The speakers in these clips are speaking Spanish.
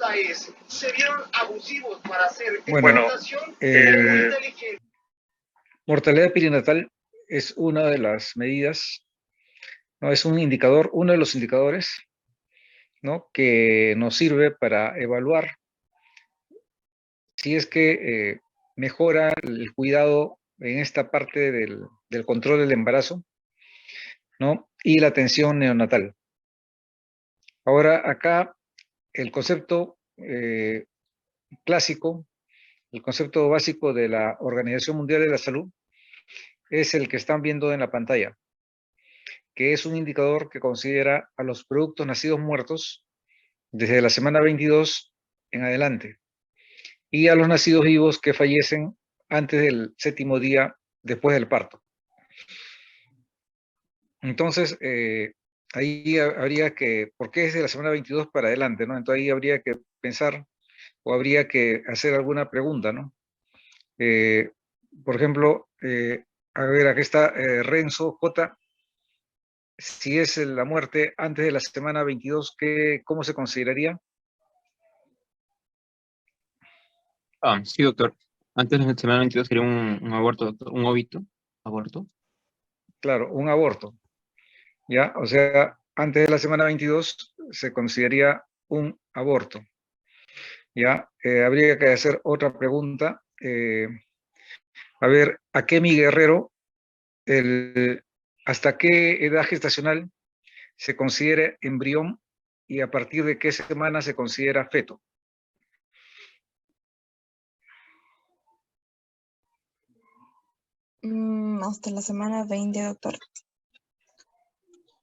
JS se vieron abusivos para hacer bueno, mortalidad perinatal es una de las medidas, ¿no? Es un indicador, uno de los indicadores, ¿no? Que nos sirve para evaluar si es que mejora el cuidado en esta parte del control del embarazo, ¿no? Y la atención neonatal. Ahora, acá el concepto clásico, el concepto básico de la Organización Mundial de la Salud es el que están viendo en la pantalla, que es un indicador que considera a los productos nacidos muertos desde la semana 22 en adelante y a los nacidos vivos que fallecen antes del 7º día después del parto. Entonces, ahí habría que, ¿por qué es de la semana 22 para adelante, no? Entonces ahí habría que pensar o habría que hacer alguna pregunta, ¿no? Por ejemplo, a ver, aquí está Renzo J. Si es la muerte antes de la semana 22, ¿cómo se consideraría? Sí, doctor. Antes de la semana 22 sería un aborto, doctor. Un óbito. ¿Aborto? Claro, un aborto. ¿Ya? O sea, antes de la semana 22 se consideraría un aborto. ¿Ya? Habría que hacer otra pregunta. A ver, ¿a qué mi Guerrero, hasta qué edad gestacional se considera embrión y a partir de qué semana se considera feto? Hasta la semana 20, doctor.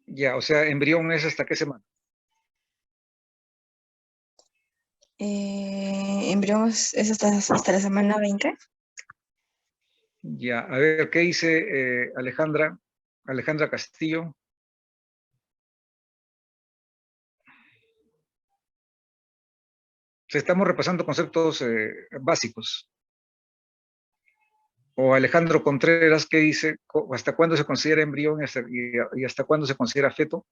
Ya, o sea, embrión es hasta qué semana. Embrión es hasta la semana 20. Ya, a ver, ¿qué dice Alejandra Castillo? Estamos repasando conceptos básicos. O Alejandro Contreras, ¿qué dice? ¿Hasta cuándo se considera embrión y hasta cuándo se considera feto?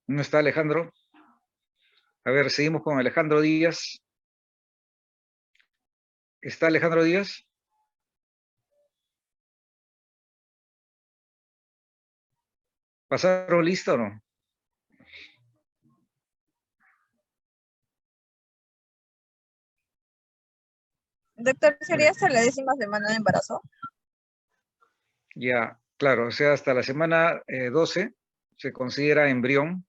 ¿No está Alejandro? A ver, seguimos con Alejandro Díaz. ¿Está Alejandro Díaz? ¿Pasaron lista o no? Doctor, ¿sería hasta la 10ª semana de embarazo? Ya, claro, o sea, hasta la semana 12 se considera embrión,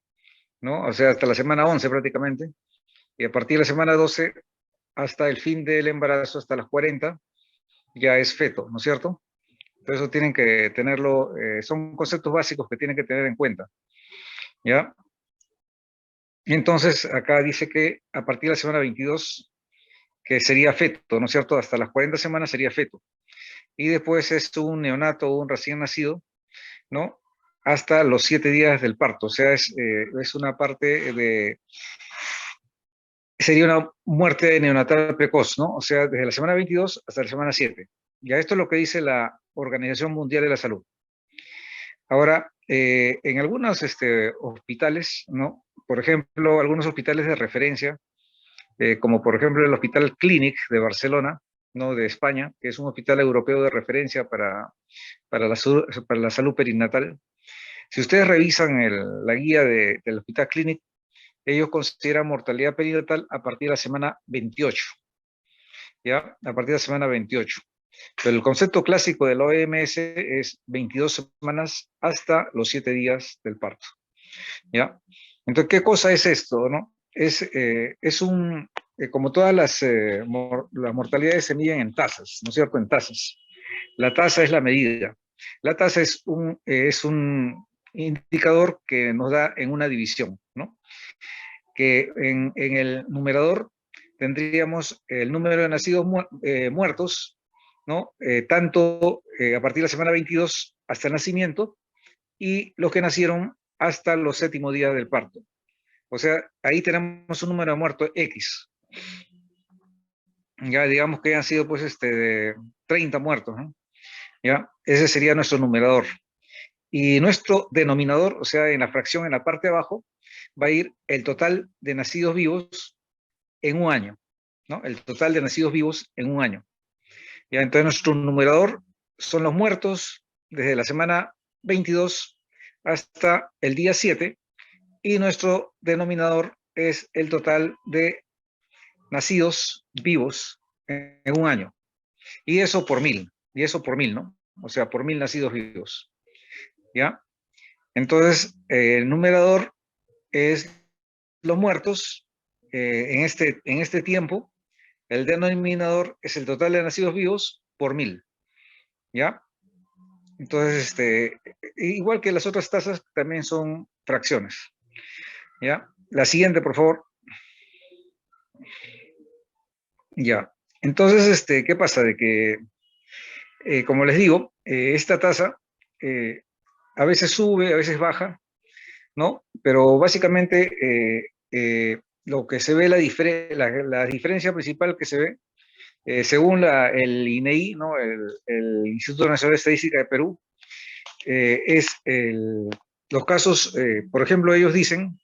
¿no? O sea, hasta la semana 11 prácticamente. Y a partir de la semana 12 hasta el fin del embarazo, hasta las 40, ya es feto, ¿no es cierto? Entonces eso tienen que tenerlo, son conceptos básicos que tienen que tener en cuenta, ¿ya? Entonces acá dice que a partir de la semana 22, que sería feto, ¿no es cierto? Hasta las 40 semanas sería feto. Y después es un neonato o un recién nacido, ¿no? Hasta los 7 días del parto, o sea, es una parte de, sería una muerte neonatal precoz, ¿no? O sea, desde la semana 22 hasta la semana 7. Ya esto es lo que dice la Organización Mundial de la Salud. Ahora, en algunos hospitales, ¿no? Por ejemplo, algunos hospitales de referencia, como por ejemplo el Hospital Clínic de Barcelona, ¿no? De España, que es un hospital europeo de referencia para la salud perinatal. Si ustedes revisan la guía del Hospital Clínic, ellos consideran mortalidad perinatal a partir de la semana 28, ¿ya? A partir de la semana 28. Pero el concepto clásico de la OMS es 22 semanas hasta los 7 días del parto, ¿ya? Entonces, ¿qué cosa es esto, no? Como todas las mortalidades se miden en tasas, ¿no es cierto? En tasas. La tasa es la medida. La tasa es un indicador que nos da en una división, ¿no? Que en el numerador tendríamos el número de nacidos muertos, ¿no? Tanto a partir de la semana 22 hasta el nacimiento y los que nacieron hasta los 7º días del parto. O sea, ahí tenemos un número de muertos X. Ya digamos que han sido pues 30 muertos, ¿no? ¿Ya? Ese sería nuestro numerador. Y nuestro denominador, o sea, en la fracción en la parte de abajo, va a ir el total de nacidos vivos en un año, ¿no? El total de nacidos vivos en un año. ¿Ya? Entonces nuestro numerador son los muertos desde la semana 22 hasta el día 7, y nuestro denominador es el total de nacidos vivos en un año. Y eso por 1000, ¿no? O sea, por 1000 nacidos vivos. ¿Ya? Entonces, el numerador es los muertos en este tiempo. El denominador es el total de nacidos vivos por 1000. ¿Ya? Entonces, igual que las otras tasas, también son fracciones. ¿Ya? La siguiente, por favor. Ya. Entonces, ¿qué pasa? De que, como les digo, esta tasa a veces sube, a veces baja, ¿no? Pero básicamente lo que se ve, la diferencia principal que se ve, según el INEI, ¿no? El Instituto Nacional de Estadística de Perú, es los casos, por ejemplo, ellos dicen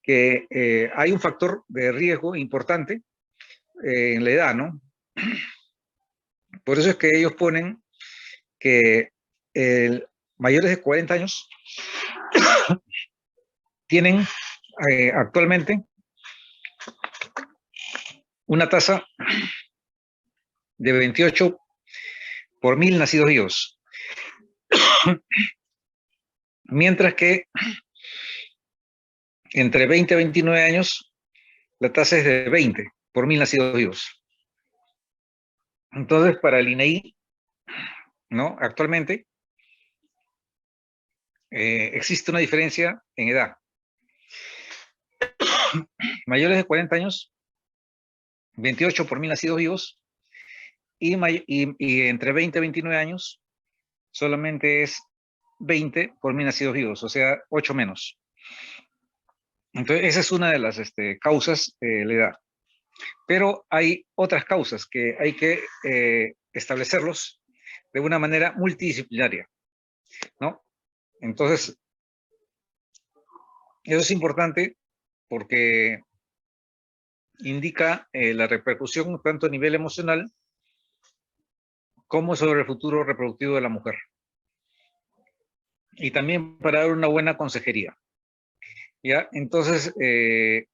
que hay un factor de riesgo importante en la edad, ¿no? Por eso es que ellos ponen que mayores de 40 años tienen actualmente una tasa de 28 por 1000 nacidos vivos. Mientras que entre 20 y 29 años, la tasa es de 20 por 1000 nacidos vivos. Entonces, para el INEI, ¿no? Actualmente existe una diferencia en edad. Mayores de 40 años, 28 por 1000 nacidos vivos, y entre 20 y 29 años, solamente es 20 por 1000 nacidos vivos, o sea, 8 menos. Entonces, esa es una de las causas de la edad. Pero hay otras causas que hay que establecerlos de una manera multidisciplinaria, ¿no? Entonces, eso es importante porque indica la repercusión tanto a nivel emocional como sobre el futuro reproductivo de la mujer. Y también para dar una buena consejería. ¿Ya? Entonces, el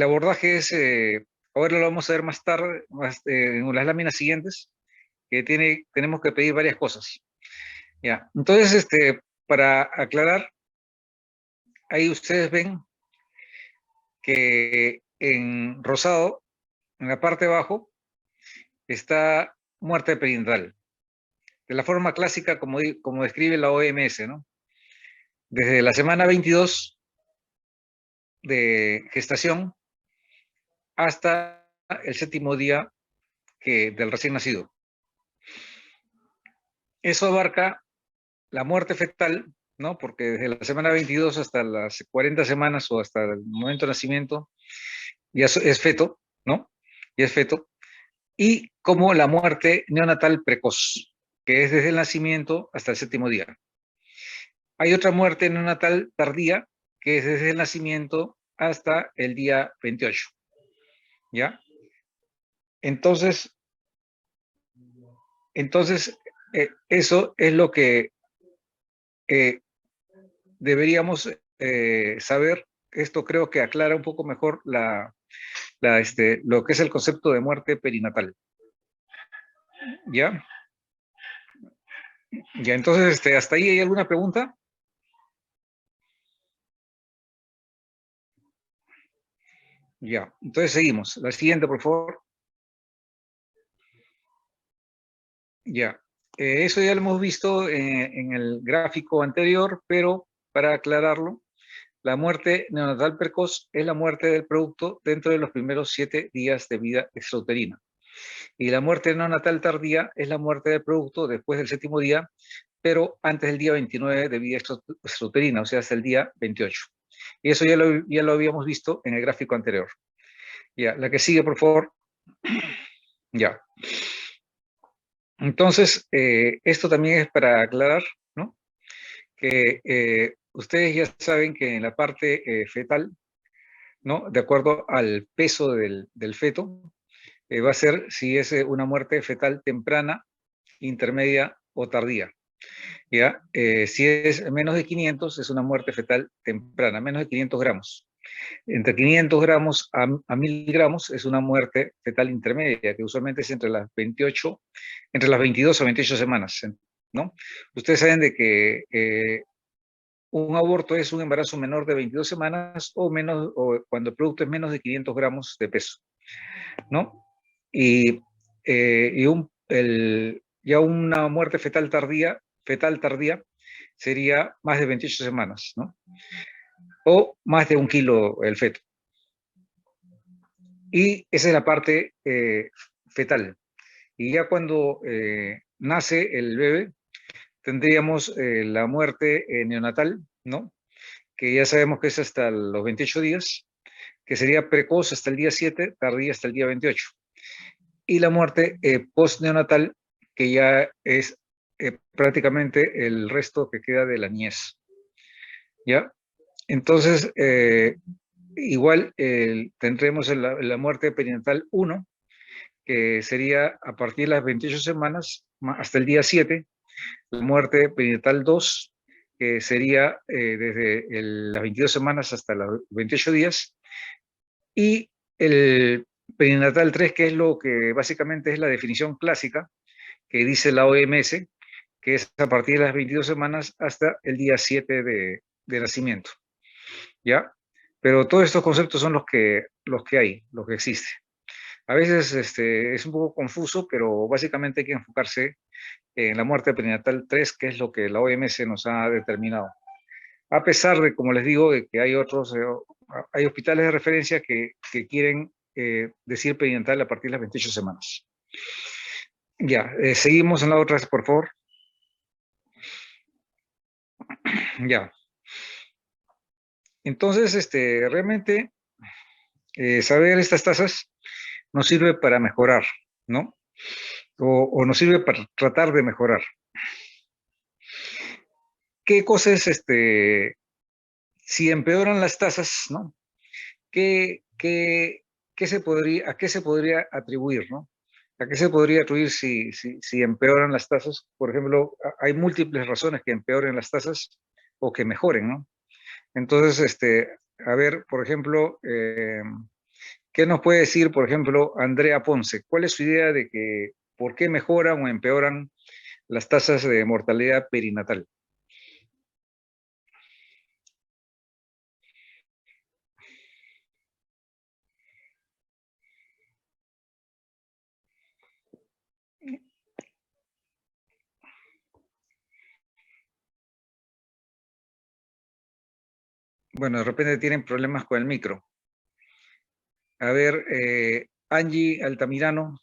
abordaje es, ahora lo vamos a ver más tarde, en las láminas siguientes, que tenemos que pedir varias cosas. ¿Ya? Entonces, para aclarar, ahí ustedes ven que en rosado, en la parte de abajo, está muerte perinatal, de la forma clásica como describe la OMS, ¿no? Desde la semana 22 de gestación hasta el 7º día del recién nacido. Eso abarca la muerte fetal, ¿no? Porque desde la semana 22 hasta las 40 semanas o hasta el momento de nacimiento ya es feto, ¿no? Ya es feto. Y como la muerte neonatal precoz, que es desde el nacimiento hasta el 7º día. Hay otra muerte neonatal tardía, que es desde el nacimiento hasta el día 28. ¿Ya? Entonces eso es lo que deberíamos saber. Esto creo que aclara un poco mejor lo que es el concepto de muerte perinatal. ¿Ya? Ya, entonces, ¿hasta ahí hay alguna pregunta? Ya, entonces seguimos. La siguiente, por favor. Ya, eso ya lo hemos visto en el gráfico anterior, pero para aclararlo, la muerte neonatal precoz es la muerte del producto dentro de los primeros 7 días de vida extrauterina. Y la muerte neonatal tardía es la muerte del producto después del 7º día, pero antes del día 29 de vida extrauterina, o sea, hasta el día 28. Y eso ya lo habíamos visto en el gráfico anterior. Ya, la que sigue, por favor. Ya. Entonces, esto también es para aclarar, ¿no? Que ustedes ya saben que en la parte fetal, ¿no? De acuerdo al peso del feto, va a ser si es una muerte fetal temprana, intermedia o tardía. ¿Ya? Si es menos de 500, es una muerte fetal temprana, menos de 500 gramos. Entre 500 gramos a 1000 gramos es una muerte fetal intermedia, que usualmente es entre las 22 a 28 semanas, ¿no? Ustedes saben de que un aborto es un embarazo menor de 22 semanas o menos, o cuando el producto es menos de 500 gramos de peso, ¿no? Y, ya una muerte fetal tardía sería más de 28 semanas, ¿no? O más de 1 kilo el feto. Y esa es la parte fetal. Y ya cuando nace el bebé, tendríamos la muerte neonatal, ¿no? Que ya sabemos que es hasta los 28 días, que sería precoz hasta el día 7, tardía hasta el día 28. Y la muerte postneonatal, que ya es prácticamente el resto que queda de la niñez. ¿Ya? Entonces, igual tendremos la muerte perinatal 1, que sería a partir de las 28 semanas hasta el día 7, la muerte perinatal 2, que sería desde las 22 semanas hasta los 28 días, y el perinatal 3, que es lo que básicamente es la definición clásica que dice la OMS, que es a partir de las 22 semanas hasta el día 7 de nacimiento. ¿Ya? Pero todos estos conceptos son los que hay, los que existen. A veces es un poco confuso, pero básicamente hay que enfocarse en la muerte perinatal 3, que es lo que la OMS nos ha determinado. A pesar de, como les digo, de que hay otros, hay hospitales de referencia que quieren decir perinatal a partir de las 28 semanas. Ya, seguimos en la otra, por favor. Ya. Entonces, realmente saber estas tasas nos sirve para mejorar, ¿no? O nos sirve para tratar de mejorar. ¿Qué cosas, si empeoran las tasas, ¿no? ¿A qué se podría atribuir, ¿no? ¿A qué se podría atribuir si empeoran las tasas? Por ejemplo, hay múltiples razones que empeoren las tasas o que mejoren, ¿no? Entonces, a ver, por ejemplo, ¿qué nos puede decir, por ejemplo, Andrea Ponce? ¿Cuál es su idea de que por qué mejoran o empeoran las tasas de mortalidad perinatal? Bueno, de repente tienen problemas con el micro. A ver, Angie Altamirano.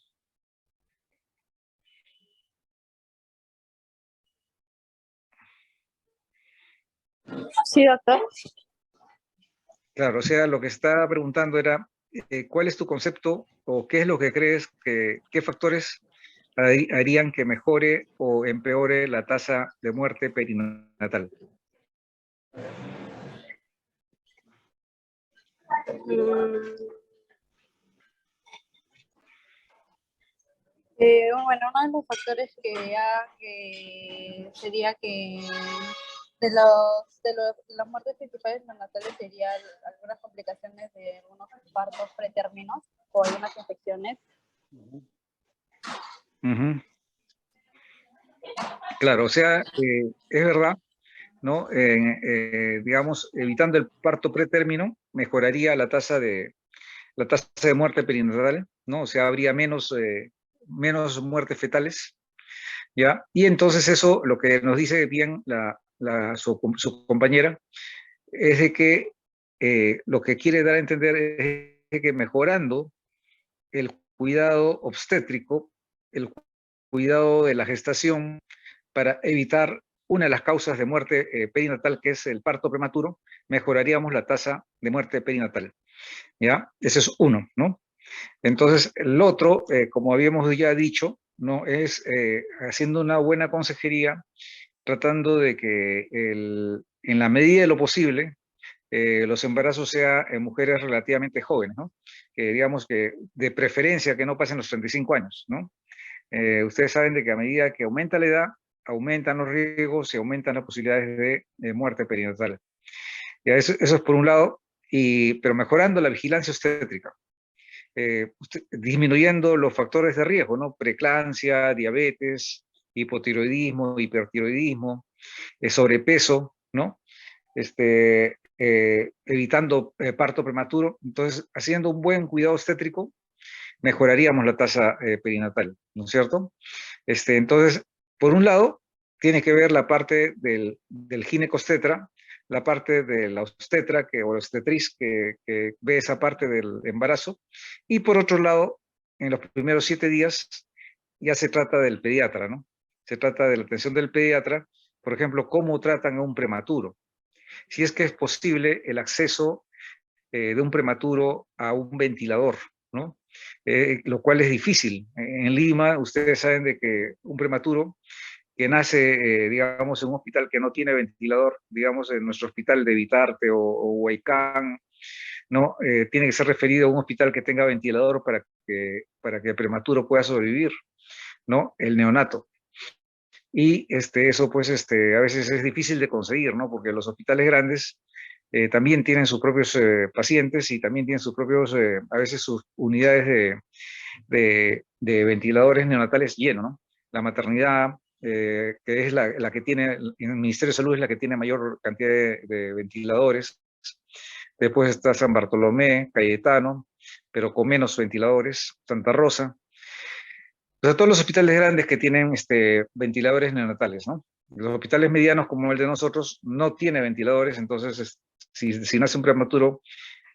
Sí, doctor. Claro, o sea, lo que estaba preguntando era, ¿cuál es tu concepto o qué es lo que crees qué factores harían que mejore o empeore la tasa de muerte perinatal? Bueno, uno de los factores que sería que de las muertes principales neonatales serían algunas complicaciones de algunos partos pretérminos o algunas infecciones. Uh-huh. Claro, o sea, es verdad, ¿no? Digamos, evitando el parto pretérmino, mejoraría la tasa de muerte perinatal, ¿no? O sea, habría menos muertes fetales, ¿ya? Y entonces eso, lo que nos dice bien su compañera, es de que lo que quiere dar a entender es de que mejorando el cuidado obstétrico, el cuidado de la gestación, para evitar una de las causas de muerte perinatal, que es el parto prematuro, mejoraríamos la tasa de muerte perinatal. ¿Ya? Ese es uno, ¿no? Entonces, el otro, como habíamos ya dicho, ¿no? Es haciendo una buena consejería, tratando de que en la medida de lo posible, los embarazos sean en mujeres relativamente jóvenes, ¿no? Que digamos que de preferencia que no pasen los 35 años, ¿no? Ustedes saben de que a medida que aumenta la edad, aumentan los riesgos y aumentan las posibilidades de muerte perinatal. Ya, eso es por un lado, pero mejorando la vigilancia obstétrica, disminuyendo los factores de riesgo, ¿no? Preeclampsia, diabetes, hipotiroidismo, hipertiroidismo, sobrepeso, ¿no? Evitando parto prematuro. Entonces, haciendo un buen cuidado obstétrico, mejoraríamos la tasa perinatal, ¿no es cierto? Entonces, por un lado, tiene que ver la parte del ginecobstetra, la parte de la obstetra o la obstetriz que ve esa parte del embarazo, y por otro lado, en los primeros 7 días ya se trata del pediatra, ¿no? Se trata de la atención del pediatra, por ejemplo, cómo tratan a un prematuro. Si es que es posible el acceso de un prematuro a un ventilador, ¿no? Lo cual es difícil. En Lima, ustedes saben de que un prematuro que nace, digamos, en un hospital que no tiene ventilador, digamos, en nuestro hospital de Vitarte o Huaycán, ¿no? Tiene que ser referido a un hospital que tenga ventilador para que el prematuro pueda sobrevivir, ¿no? El neonato. Y eso, pues, a veces es difícil de conseguir, ¿no? Porque los hospitales grandes también tienen sus propios pacientes y también tienen sus propios, a veces sus unidades de ventiladores neonatales llenos, ¿no? La maternidad, que es la que tiene, en el Ministerio de Salud es la que tiene mayor cantidad de ventiladores. Después está San Bartolomé, Cayetano, pero con menos ventiladores, Santa Rosa. O sea, todos los hospitales grandes que tienen ventiladores neonatales, ¿no? Los hospitales medianos como el de nosotros no tiene ventiladores, entonces si nace un prematuro,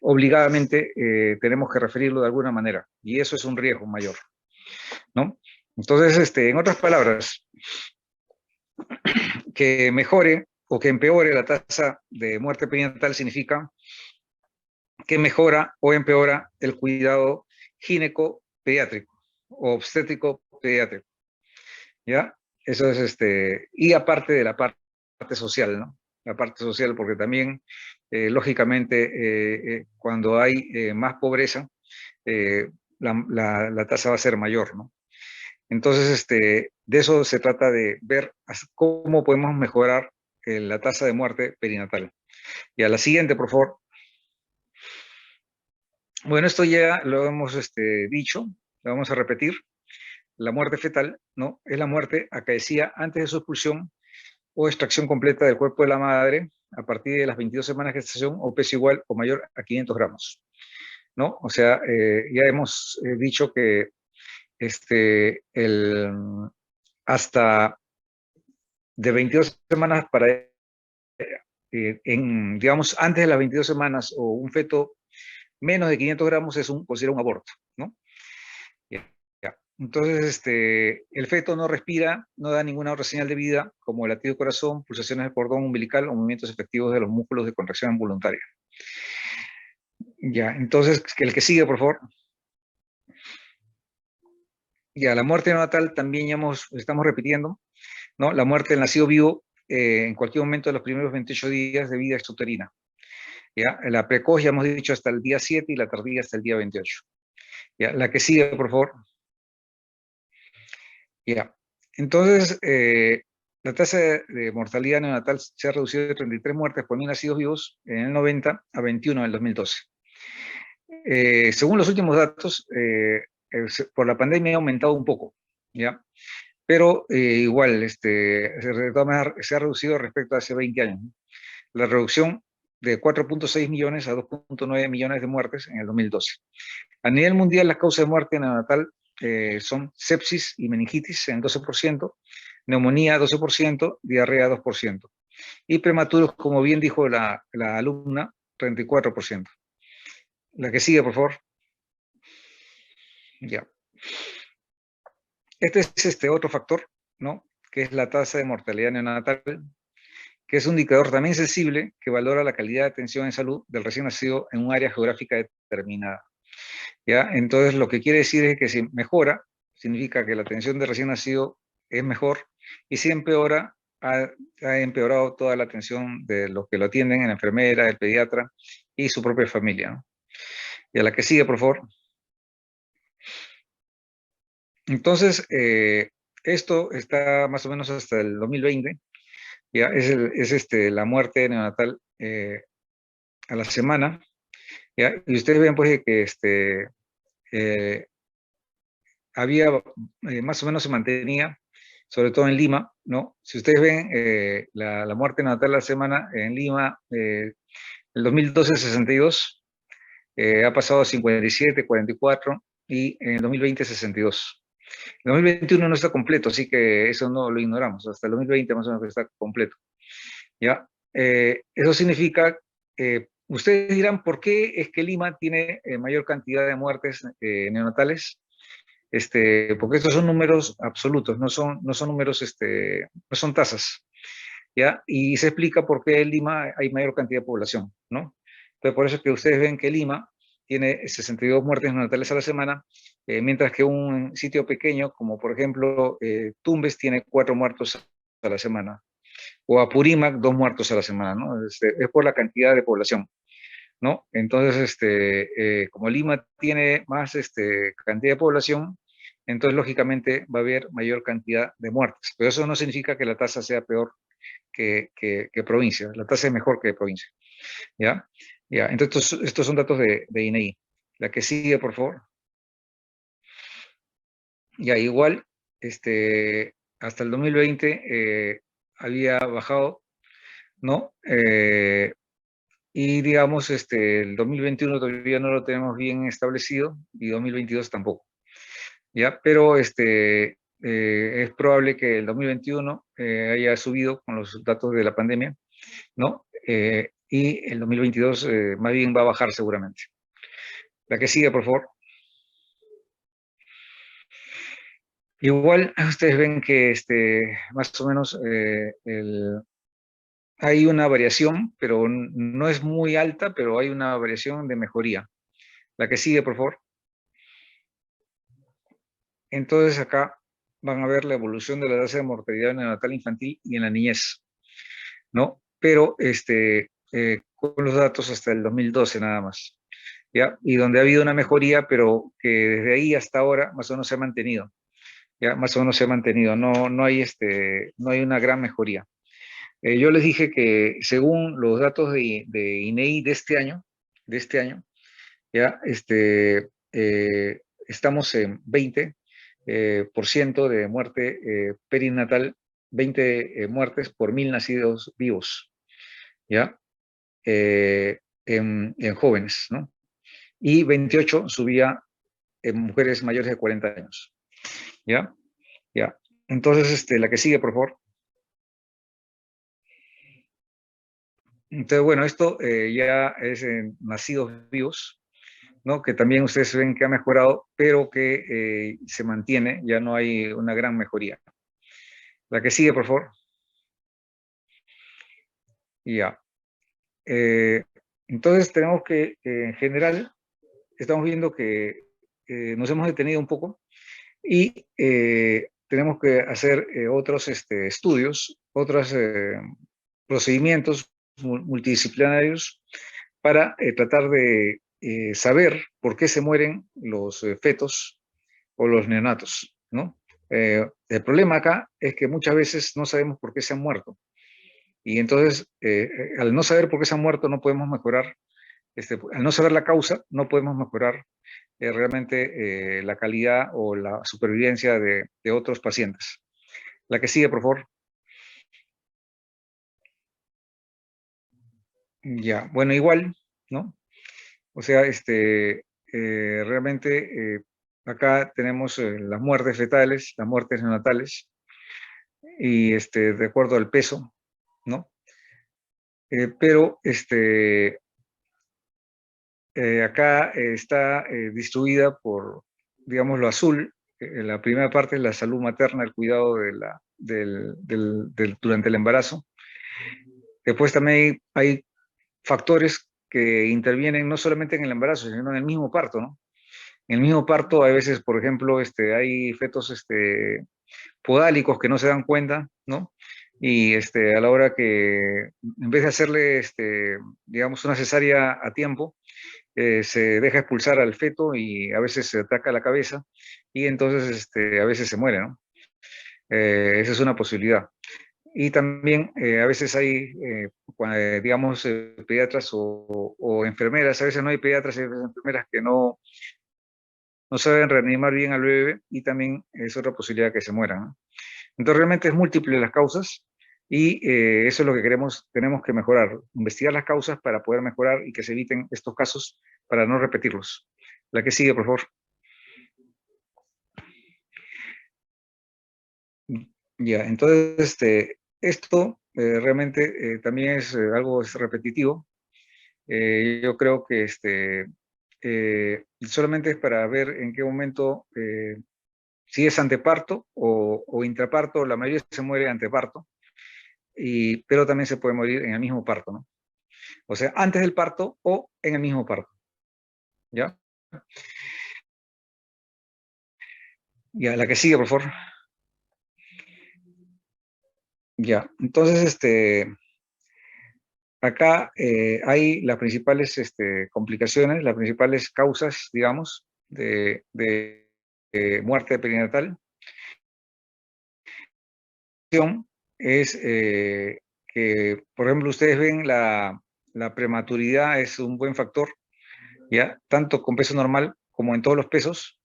obligadamente tenemos que referirlo de alguna manera, y eso es un riesgo mayor, ¿no? Entonces, en otras palabras, que mejore o que empeore la tasa de muerte perinatal significa que mejora o empeora el cuidado gineco-pediátrico o obstétrico-pediátrico, ¿ya? Eso es, y aparte de la parte social, ¿no? La parte social, porque también, lógicamente, cuando hay más pobreza, la tasa va a ser mayor, ¿no? Entonces, de eso se trata de ver cómo podemos mejorar la tasa de muerte perinatal. Y a la siguiente, por favor. Bueno, esto ya lo hemos dicho, lo vamos a repetir. La muerte fetal, ¿no? Es la muerte acaecida antes de su expulsión o extracción completa del cuerpo de la madre a partir de las 22 semanas de gestación o peso igual o mayor a 500 gramos, ¿no? O sea, ya hemos dicho que hasta de 22 semanas para, digamos, antes de las 22 semanas o un feto menos de 500 gramos es considera un aborto, ¿no? Ya. Entonces, el feto no respira, no da ninguna otra señal de vida, como latido de corazón, pulsaciones del cordón umbilical o movimientos efectivos de los músculos de contracción involuntaria. Ya, entonces, el que sigue, por favor. Ya, la muerte neonatal también ya estamos repitiendo, ¿no? La muerte del nacido vivo en cualquier momento de los primeros 28 días de vida extrauterina. ¿Ya? La precoz ya hemos dicho hasta el día 7 y la tardía hasta el día 28. ¿Ya? La que sigue, por favor. Ya. Entonces, la tasa de mortalidad neonatal se ha reducido de 33 muertes por 1.000 nacidos vivos en el 90 a 21 en el 2012. Según los últimos datos, por la pandemia ha aumentado un poco, ¿ya? Pero igual, de todas maneras, se ha reducido respecto a hace 20 años, ¿no? La reducción de 4.6 millones a 2.9 millones de muertes en el 2012. A nivel mundial, las causas de muerte neonatal son sepsis y meningitis en 12%, neumonía 12%, diarrea 2%, y prematuros, como bien dijo la alumna, 34%. La que sigue, por favor. Ya. Este es otro factor, ¿no? Que es la tasa de mortalidad neonatal, que es un indicador también sensible que valora la calidad de atención en salud del recién nacido en un área geográfica determinada. ¿Ya? Entonces, lo que quiere decir es que si mejora, significa que la atención de recién nacido es mejor, y si empeora, ha empeorado toda la atención de los que lo atienden, la enfermera, el pediatra y su propia familia, ¿no? Y a la que sigue, por favor. Entonces, esto está más o menos hasta el 2020, ya la muerte neonatal a la semana, ¿ya? Y ustedes ven pues que eh, había, más o menos se mantenía, sobre todo en Lima, ¿no? Si ustedes ven la muerte neonatal a la semana en Lima, el 2012 62, ha pasado a 57, 44, y en el 2020 62. El 2021 no está completo, así que eso no lo ignoramos. Hasta el 2020 más o menos que está completo. ¿Ya? Eso significa, ustedes dirán, ¿por qué es que Lima tiene mayor cantidad de muertes neonatales? Porque estos son números absolutos, no son números, no son tasas. ¿Ya? Y se explica por qué en Lima hay mayor cantidad de población, ¿no? Entonces, por eso es que ustedes ven que Lima tiene 62 muertes neonatales a la semana, mientras que un sitio pequeño, como por ejemplo Tumbes, tiene 4 muertos a la semana, o Apurímac, 2 muertos a la semana, ¿no? Es por la cantidad de población, ¿no? Entonces, como Lima tiene más cantidad de población, entonces lógicamente va a haber mayor cantidad de muertes, pero eso no significa que la tasa sea peor que provincia, la tasa es mejor que provincia, ¿ya? Ya, entonces estos son datos de INEGI. La que sigue, por favor. Ya, igual, hasta el 2020 había bajado, ¿no? Y digamos, el 2021 todavía no lo tenemos bien establecido, y 2022 tampoco, ¿ya? Pero es probable que el 2021 haya subido con los datos de la pandemia, ¿no? Y el 2022 más bien va a bajar seguramente. La que sigue, por favor. Igual ustedes ven que más o menos hay una variación, pero no es muy alta, pero hay una variación de mejoría. La que sigue, por favor. Entonces acá van a ver la evolución de la tasa de mortalidad neonatal infantil y en la niñez, ¿no? Pero con los datos hasta el 2012 nada más, ¿ya? Y donde ha habido una mejoría, pero que desde ahí hasta ahora más o menos se ha mantenido, ¿ya? Más o menos se ha mantenido, no hay una gran mejoría. Yo les dije que según los datos de INEI de este año, ya, estamos en 20 por ciento de muerte perinatal, 20 muertes por 1000 nacidos vivos, ¿ya? En jóvenes, ¿no? Y 28 subía en mujeres mayores de 40 años, ¿ya? ¿Ya? Entonces, la que sigue, por favor. Entonces, bueno, esto ya es en nacidos vivos, ¿no? Que también ustedes ven que ha mejorado, pero que se mantiene, ya no hay una gran mejoría. La que sigue, por favor. Ya. Entonces tenemos que, en general, estamos viendo que nos hemos detenido un poco y tenemos que hacer otros estudios, otros procedimientos multidisciplinarios para tratar de saber por qué se mueren los fetos o los neonatos, ¿no? El problema acá es que muchas veces no sabemos por qué se han muerto. Y entonces, al no saber por qué se han muerto, no podemos mejorar, al no saber la causa, no podemos mejorar realmente la calidad o la supervivencia de otros pacientes. La que sigue, por favor. Ya, bueno, igual, ¿no? O sea, realmente acá tenemos las muertes fetales, las muertes neonatales, y de acuerdo al peso, ¿no? Pero acá está distribuida por, digamos, lo azul. La primera parte es la salud materna, el cuidado durante el embarazo. Después también hay factores que intervienen no solamente en el embarazo, sino en el mismo parto, ¿no? En el mismo parto, a veces, por ejemplo, hay fetos podálicos que no se dan cuenta, ¿no? Y a la hora que, en vez de hacerle, digamos, una cesárea a tiempo, se deja expulsar al feto y a veces se ataca la cabeza y entonces a veces se muere, ¿no? Esa es una posibilidad. Y también a veces hay, digamos, pediatras o enfermeras, a veces no hay pediatras y enfermeras que no saben reanimar bien al bebé y también es otra posibilidad que se mueran, ¿no? Entonces realmente es múltiple las causas y eso es lo que tenemos que mejorar, investigar las causas para poder mejorar y que se eviten estos casos para no repetirlos. La que sigue, por favor. Ya, entonces esto realmente también es algo repetitivo. Yo creo que solamente es para ver en qué momento, si es anteparto o intraparto, la mayoría se muere anteparto, pero también se puede morir en el mismo parto, ¿no? O sea, antes del parto o en el mismo parto, ¿ya? Ya, la que sigue, por favor. Ya, entonces, acá hay las principales complicaciones, las principales causas, digamos, de muerte perinatal. Es que, por ejemplo, ustedes ven la prematuridad es un buen factor, ¿ya? Tanto con peso normal como en todos los pesos,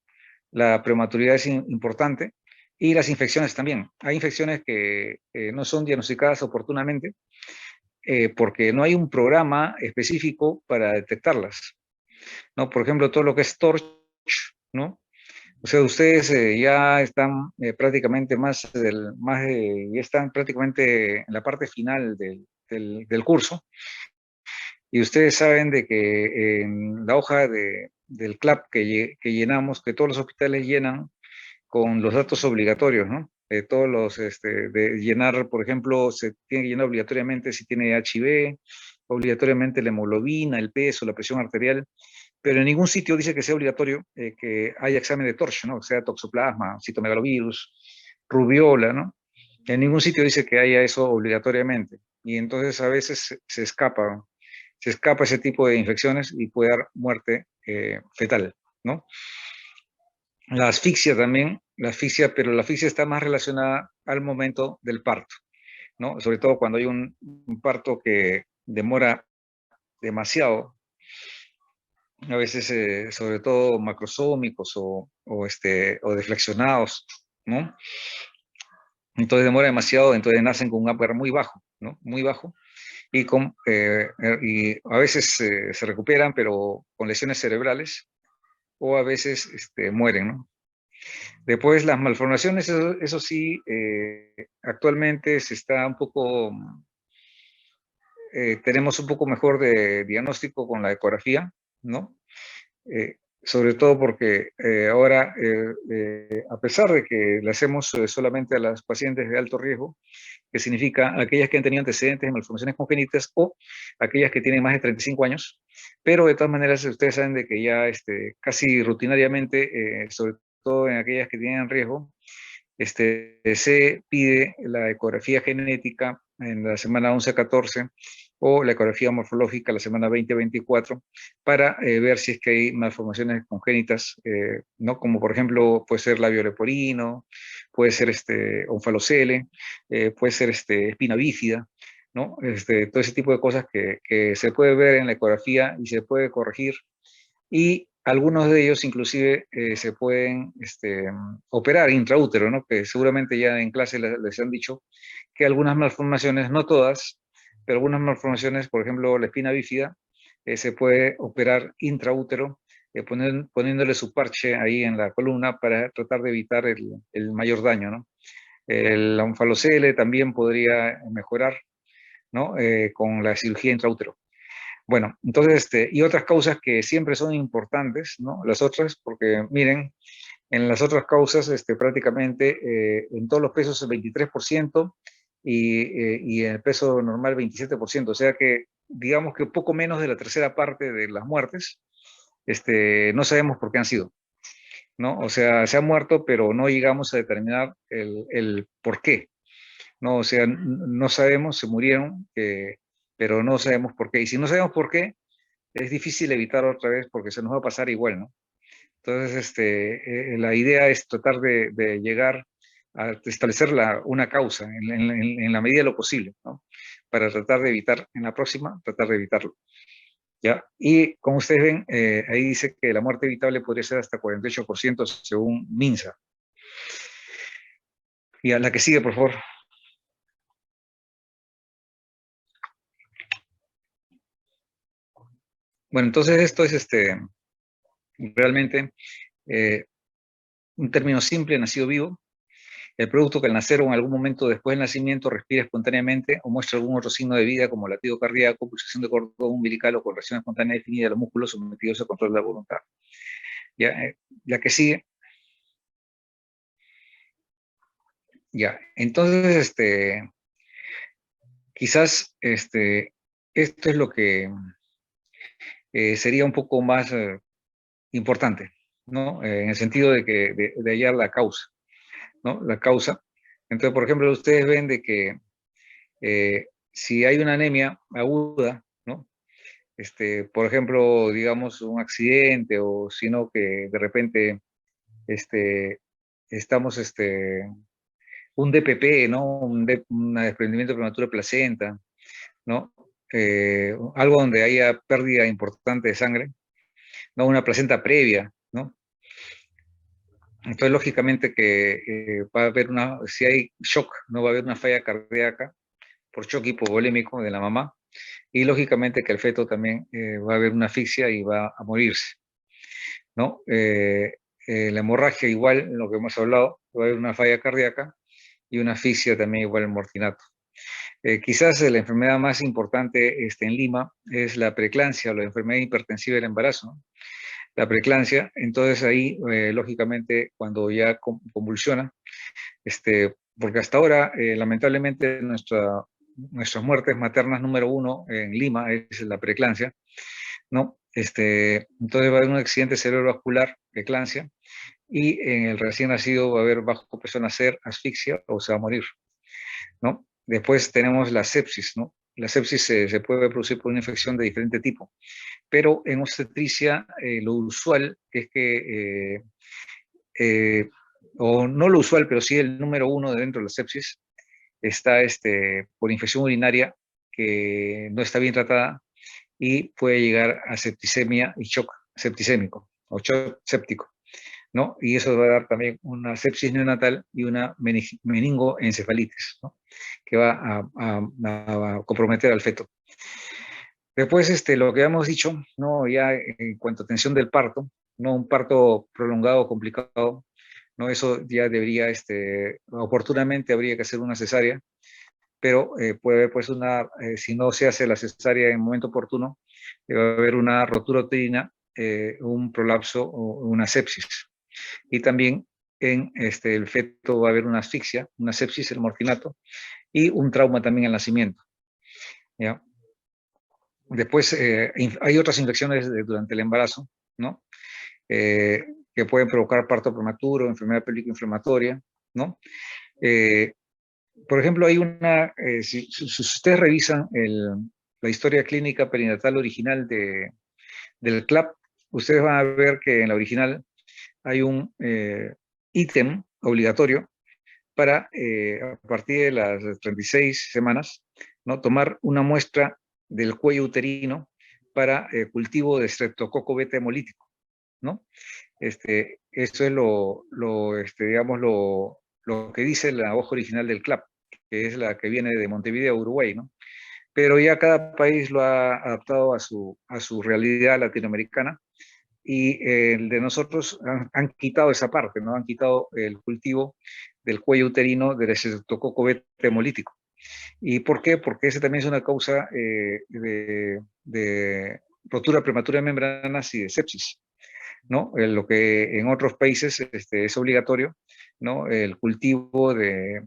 la prematuridad es importante y las infecciones también. Hay infecciones que no son diagnosticadas oportunamente porque no hay un programa específico para detectarlas, ¿no? Por ejemplo, todo lo que es TORCH, ¿no? O sea, ustedes ya están prácticamente ya están prácticamente en la parte final del curso y ustedes saben de que en la hoja del CLAP que llenamos, que todos los hospitales llenan con los datos obligatorios, ¿no? Todos los, de llenar, por ejemplo, se tiene que llenar obligatoriamente si tiene HIV, obligatoriamente la hemoglobina, el peso, la presión arterial, pero en ningún sitio dice que sea obligatorio que haya examen de TORCH, ¿no? Que sea toxoplasma, citomegalovirus, rubiola, ¿no? En ningún sitio dice que haya eso obligatoriamente. Y entonces a veces se escapa ese tipo de infecciones y puede dar muerte fetal, ¿no? La asfixia también, pero la asfixia está más relacionada al momento del parto, ¿no? Sobre todo cuando hay un parto que demora demasiado, a veces sobre todo macrosómicos o deflexionados, ¿no? Entonces demora demasiado, entonces nacen con un Apgar muy bajo, ¿no? Muy bajo, y a veces se recuperan, pero con lesiones cerebrales, o a veces mueren, ¿no? Después las malformaciones, eso sí, actualmente se está un poco, tenemos un poco mejor de diagnóstico con la ecografía, ¿no? Sobre todo porque ahora, a pesar de que le hacemos solamente a las pacientes de alto riesgo, que significa aquellas que han tenido antecedentes de malformaciones congénitas o aquellas que tienen más de 35 años, pero de todas maneras ustedes saben de que ya casi rutinariamente, sobre todo en aquellas que tienen riesgo, se pide la ecografía genética en la semana 11 a 14 o la ecografía morfológica la semana 20-24 para ver si es que hay malformaciones congénitas, ¿no? Como por ejemplo puede ser labio leporino, puede ser onfalocele, puede ser espina bífida, ¿no? Todo ese tipo de cosas que se puede ver en la ecografía y se puede corregir y algunos de ellos inclusive se pueden operar intraútero, ¿no? Que seguramente ya en clase les han dicho que algunas malformaciones, no todas, pero algunas malformaciones, por ejemplo la espina bífida, se puede operar intraútero, poniéndole su parche ahí en la columna para tratar de evitar el mayor daño, ¿no? El onfalocele también podría mejorar, ¿no? Con la cirugía intraútero. Bueno, entonces, y otras causas que siempre son importantes, ¿no? Las otras, porque miren, en las otras causas, prácticamente en todos los pesos el 23% y en el peso normal 27%, o sea que digamos que un poco menos de la tercera parte de las muertes, no sabemos por qué han sido. ¿no? O sea, se ha muerto, pero no llegamos a determinar el por qué, ¿no? O sea, no sabemos, se murieron, pero no sabemos por qué. Y si no sabemos por qué, es difícil evitar otra vez porque se nos va a pasar igual, ¿no? Entonces, la idea es tratar de llegar a establecer una causa en la medida de lo posible, ¿no? Para tratar de evitar, en la próxima, tratar de evitarlo. ¿Ya? Y como ustedes ven, ahí dice que la muerte evitable podría ser hasta 48% según MINSA. Y a la que sigue, por favor. Bueno, entonces esto es realmente un término simple, nacido vivo. El producto que al nacer o en algún momento después del nacimiento respira espontáneamente o muestra algún otro signo de vida como latido cardíaco, pulsación de cordón umbilical o contracción espontánea definida de los músculos sometidos a control de la voluntad. Ya, la que sigue. Ya, entonces, quizás esto es lo que sería un poco más importante, ¿no? En el sentido de que de hallar la causa, ¿no? La causa. Entonces, por ejemplo, ustedes ven de que si hay una anemia aguda, ¿no? Por ejemplo, digamos un accidente o sino que de repente estamos un DPP, ¿no? Un desprendimiento prematuro de placenta, ¿no? Algo donde haya pérdida importante de sangre, ¿no? Una placenta previa, ¿no? Entonces, lógicamente que va a haber si hay shock, no va a haber una falla cardíaca por shock hipovolémico de la mamá, y lógicamente que el feto también va a haber una asfixia y va a morirse, ¿no? La hemorragia igual, lo que hemos hablado, va a haber una falla cardíaca y una asfixia también igual el morfinato. Quizás la enfermedad más importante en Lima es la preeclampsia o la enfermedad hipertensiva del embarazo, ¿no? La preeclampsia, entonces ahí, lógicamente, cuando ya convulsiona, porque hasta ahora, lamentablemente, nuestras muertes maternas número 1 en Lima es la preeclampsia, ¿no? Entonces va a haber un accidente cerebrovascular, preeclampsia, y en el recién nacido va a haber bajo peso nacer, asfixia o se va a morir, ¿no? Después tenemos la sepsis, ¿no? La sepsis se puede producir por una infección de diferente tipo, pero en obstetricia lo usual es que, o no lo usual, pero sí el número 1 dentro de la sepsis, está por infección urinaria que no está bien tratada y puede llegar a septicemia y shock septicémico o shock séptico, ¿no? Y eso va a dar también una sepsis neonatal y una meningoencefalitis, ¿no? Que va a comprometer al feto. Después, lo que hemos dicho, ¿no? Ya en cuanto a atención del parto, ¿no? Un parto prolongado, complicado, ¿no? Eso ya debería, oportunamente habría que hacer una cesárea, pero puede haber, pues, si no se hace la cesárea en el momento oportuno, va a haber una rotura uterina, un prolapso o una sepsis. Y también en el feto va a haber una asfixia, una sepsis, el morfinato, y un trauma también al nacimiento, ¿ya? Después hay otras infecciones durante el embarazo, ¿no? Que pueden provocar parto prematuro, enfermedad pélvica inflamatoria, ¿no? Por ejemplo, hay si ustedes revisan la historia clínica perinatal original del CLAP, ustedes van a ver que en la original hay un ítem obligatorio para, a partir de las 36 semanas, ¿no? Tomar una muestra del cuello uterino para cultivo de Streptococcus beta hemolítico, ¿no? Esto es digamos, lo que dice la hoja original del CLAP, que es la que viene de Montevideo, Uruguay, ¿no? Pero ya cada país lo ha adaptado a su realidad latinoamericana, y el de nosotros han quitado esa parte, ¿no? Han quitado el cultivo del cuello uterino del Streptococcus beta hemolítico. ¿Y por qué? Porque esa también es una causa de rotura prematura de membranas y de sepsis, ¿no? Lo que en otros países es obligatorio, ¿no? El cultivo de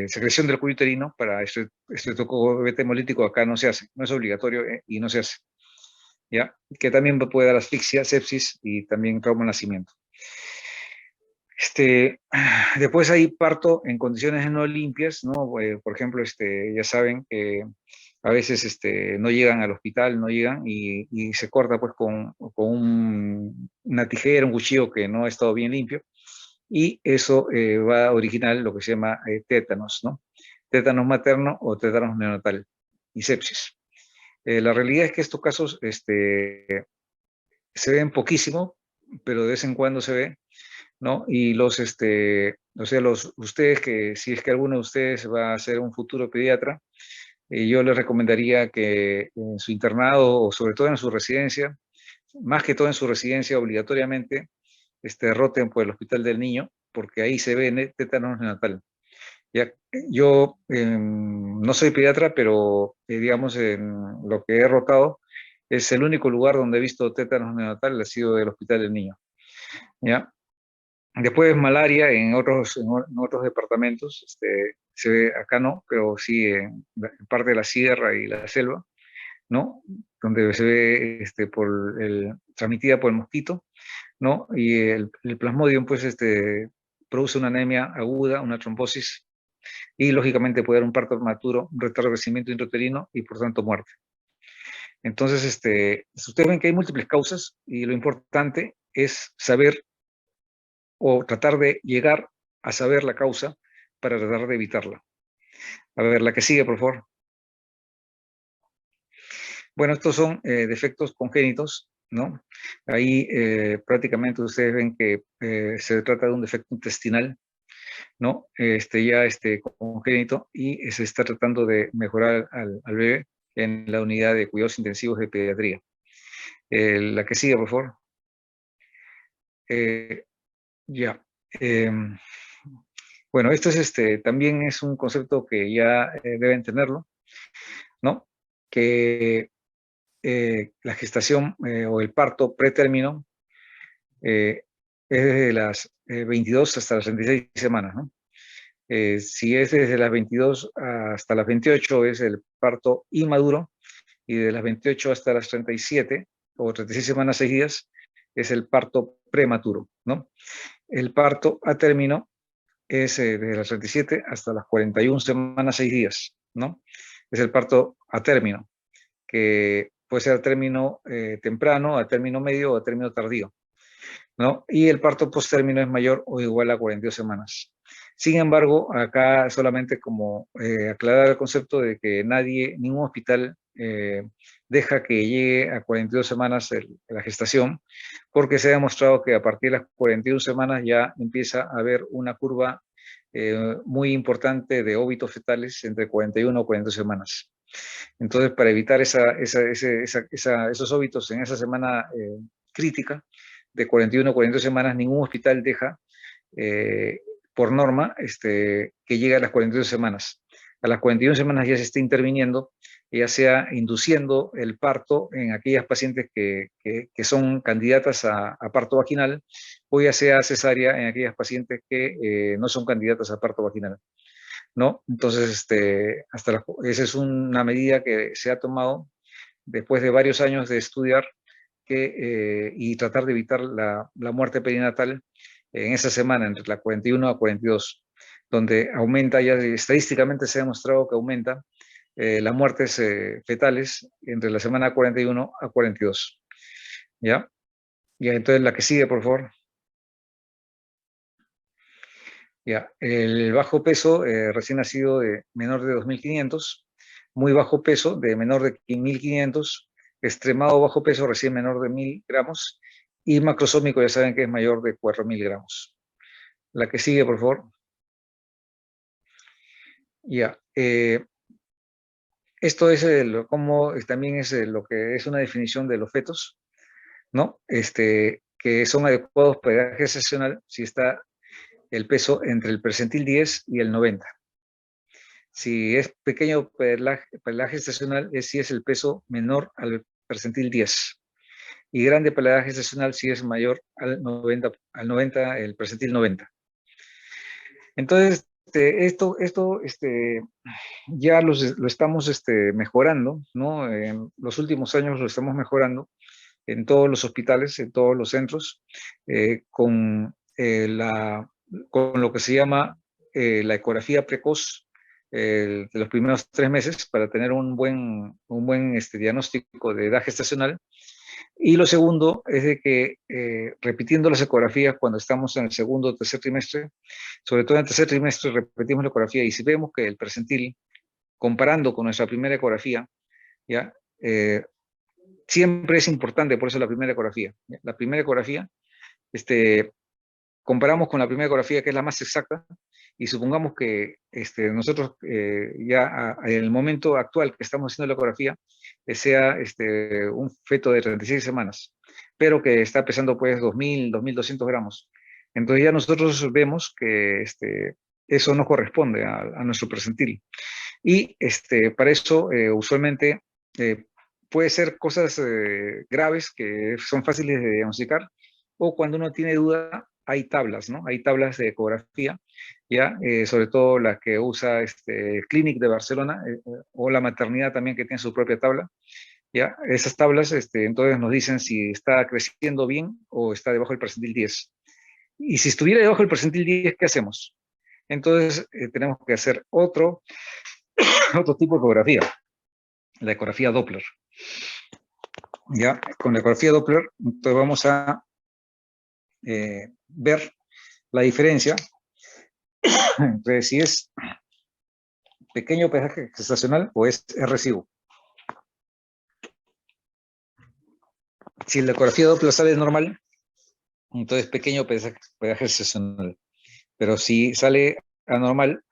secreción del cuello uterino para estreptococcus beta hemolítico acá no se hace, no es obligatorio y no se hace, ¿ya? Que también puede dar asfixia, sepsis y también trauma al nacimiento. Después hay parto en condiciones no limpias, ¿no? Por ejemplo, ya saben que a veces no llegan al hospital, no llegan y se corta pues con una tijera, un cuchillo que no ha estado bien limpio y eso va a originar lo que se llama tétanos, ¿no? Tétanos materno o tétanos neonatal y sepsis. La realidad es que estos casos se ven poquísimo, pero de vez en cuando se ve, ¿no? Y o sea, ustedes que, si es que alguno de ustedes va a ser un futuro pediatra, yo les recomendaría que en su internado o sobre todo en su residencia, más que todo en su residencia obligatoriamente, roten por el Hospital del Niño, porque ahí se ve tétanos neonatal. Ya, yo no soy pediatra, pero digamos en lo que he rotado, es el único lugar donde he visto tétanos neonatal, ha sido del Hospital del Niño. ¿Ya? Después malaria en otros departamentos, se ve acá no, pero sí en parte de la sierra y la selva, ¿no? Donde se ve transmitida por el mosquito, ¿no? Y el plasmodium, pues, produce una anemia aguda, una trombosis, y lógicamente puede dar un parto prematuro, un retardo de crecimiento intrauterino y por tanto muerte. Entonces, ustedes ven que hay múltiples causas y lo importante es saber o tratar de llegar a saber la causa para tratar de evitarla. A ver, la que sigue, por favor. Bueno, estos son defectos congénitos, ¿no? Ahí prácticamente ustedes ven que se trata de un defecto intestinal, ¿no? Congénito y se está tratando de mejorar al bebé en la unidad de cuidados intensivos de pediatría. La que sigue, por favor. Ya. Bueno, esto es también es un concepto que ya deben tenerlo, ¿no? Que la gestación o el parto pretérmino es desde las 22 hasta las 36 semanas, ¿no? Si es desde las 22 hasta las 28 es el parto inmaduro y de las 28 hasta las 37 o 36 semanas 6 días es el parto prematuro, ¿no? El parto a término es desde las 37 hasta las 41 semanas 6 días, ¿no? Es el parto a término, que puede ser a término temprano, a término medio o a término tardío, ¿no? Y el parto postérmino es mayor o igual a 42 semanas. Sin embargo, acá solamente como aclarar el concepto de que ningún hospital deja que llegue a 42 semanas la gestación, porque se ha demostrado que a partir de las 41 semanas ya empieza a haber una curva muy importante de óbitos fetales entre 41 o 42 semanas. Entonces, para evitar esos óbitos en esa semana crítica, de 41 a 42 semanas, ningún hospital deja, por norma, que llegue a las 42 semanas. A las 41 semanas ya se está interviniendo, ya sea induciendo el parto en aquellas pacientes que son candidatas a parto vaginal, o ya sea cesárea en aquellas pacientes que no son candidatas a parto vaginal, ¿no? Entonces, esa es una medida que se ha tomado después de varios años de estudiar y tratar de evitar la muerte perinatal en esa semana, entre la 41 a 42, donde aumenta, ya estadísticamente se ha demostrado que aumenta las muertes fetales entre la semana 41 a 42. ¿Ya? Ya, entonces la que sigue, por favor. Ya, el bajo peso recién nacido de menor de 2.500, muy bajo peso de menor de 1.500, extremado bajo peso recién menor de 1.000 gramos y macrosómico ya saben que es mayor de 4.000 gramos. La que sigue, por favor. Ya, esto es como también es lo que es una definición de los fetos, ¿no? Que son adecuados para edad gestacional si está el peso entre el percentil 10 y el 90. Si es pequeño para la gestacional, si es el peso menor al percentil 10. Y grande para la edad gestacional si es mayor al 90, el percentil 90. Entonces, esto ya lo estamos mejorando, ¿no? En los últimos años lo estamos mejorando en todos los hospitales, en todos los centros, con lo que se llama la ecografía precoz de los primeros 3 meses para tener un buen diagnóstico de edad gestacional. Y lo segundo es de que repitiendo las ecografías cuando estamos en el segundo o tercer trimestre, sobre todo en el tercer trimestre repetimos la ecografía y si vemos que el percentil, comparando con nuestra primera ecografía, ¿ya? Siempre es importante, por eso la primera ecografía. ¿Ya? La primera ecografía, comparamos con la primera ecografía que es la más exacta y supongamos que nosotros en el momento actual que estamos haciendo la ecografía sea un feto de 36 semanas, pero que está pesando pues 2.000, 2.200 gramos. Entonces ya nosotros vemos que eso no corresponde a nuestro percentil. Y para eso usualmente puede ser cosas graves que son fáciles de diagnosticar o cuando uno tiene duda hay tablas, ¿no? Hay tablas de ecografía, ¿ya? Sobre todo las que usa Clinic de Barcelona o la maternidad también que tiene su propia tabla, ¿ya? Esas tablas entonces nos dicen si está creciendo bien o está debajo del percentil 10. Y si estuviera debajo del percentil 10, ¿qué hacemos? Entonces tenemos que hacer otro tipo de ecografía, la ecografía Doppler. ¿Ya? Con la ecografía Doppler, entonces vamos a ver la diferencia entre si es pequeño pesaje gestacional o es residuo. Si la ecografía Doppler sale normal, entonces pequeño pesaje gestacional. Pero si sale anormal,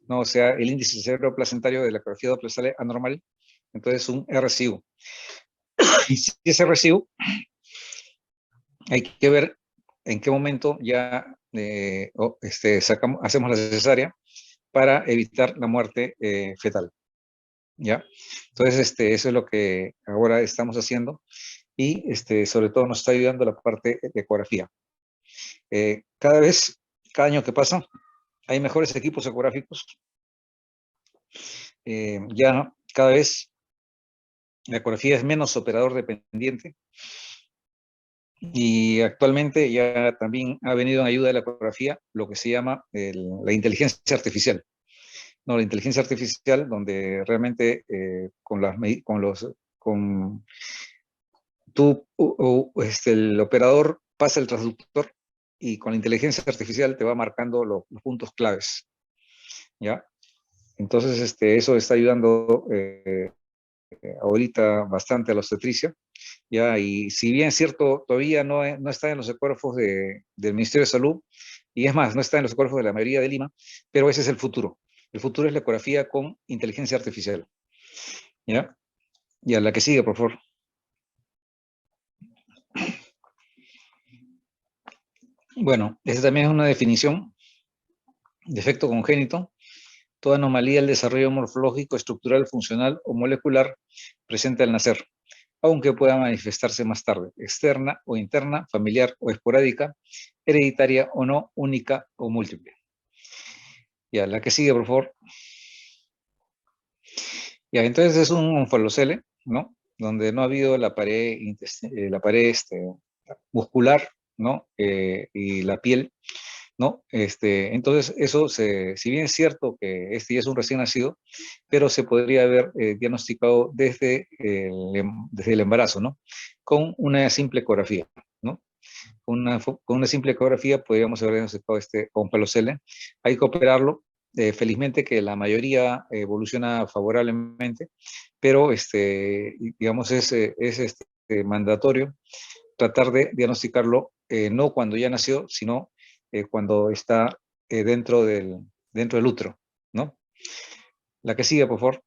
no, o sea, el índice cerebroplacentario de la ecografía Doppler sale anormal, entonces un RSIU. Y si es RSIU, hay que ver en qué momento ya hacemos la cesárea para evitar la muerte fetal. ¿Ya? Entonces, eso es lo que ahora estamos haciendo y sobre todo nos está ayudando la parte de ecografía. Cada año que pasa, hay mejores equipos ecográficos. Ya cada vez la ecografía es menos operador dependiente. Y actualmente ya también ha venido en ayuda de la ecografía lo que se llama la inteligencia artificial. No, la inteligencia artificial donde realmente el operador pasa el transductor y con la inteligencia artificial te va marcando los puntos claves. ¿Ya? Entonces eso está ayudando ahorita bastante a la obstetricia. Ya, y si bien es cierto, todavía no está en los ecógrafos del Ministerio de Salud, y es más, no está en los ecógrafos de la mayoría de Lima, pero ese es el futuro. El futuro es la ecografía con inteligencia artificial. ¿Ya? Y a la que sigue, por favor. Bueno, esa también es una definición. Defecto congénito. Toda anomalía del desarrollo morfológico, estructural, funcional o molecular presente al nacer, aunque pueda manifestarse más tarde, externa o interna, familiar o esporádica, hereditaria o no, única o múltiple. Ya, la que sigue, por favor. Ya, entonces es un onfalocele, ¿no? Donde no ha habido la pared muscular, ¿no? Y la piel, ¿no? Entonces eso, si bien es cierto que ya es un recién nacido, pero se podría haber diagnosticado desde el embarazo, ¿no? Con una simple ecografía, ¿no? Con una simple ecografía podríamos haber diagnosticado onfalocele. Hay que operarlo. Felizmente que la mayoría evoluciona favorablemente, pero digamos es mandatorio tratar de diagnosticarlo no cuando ya nació, sino cuando está dentro del útero, ¿no? La que sigue, por favor.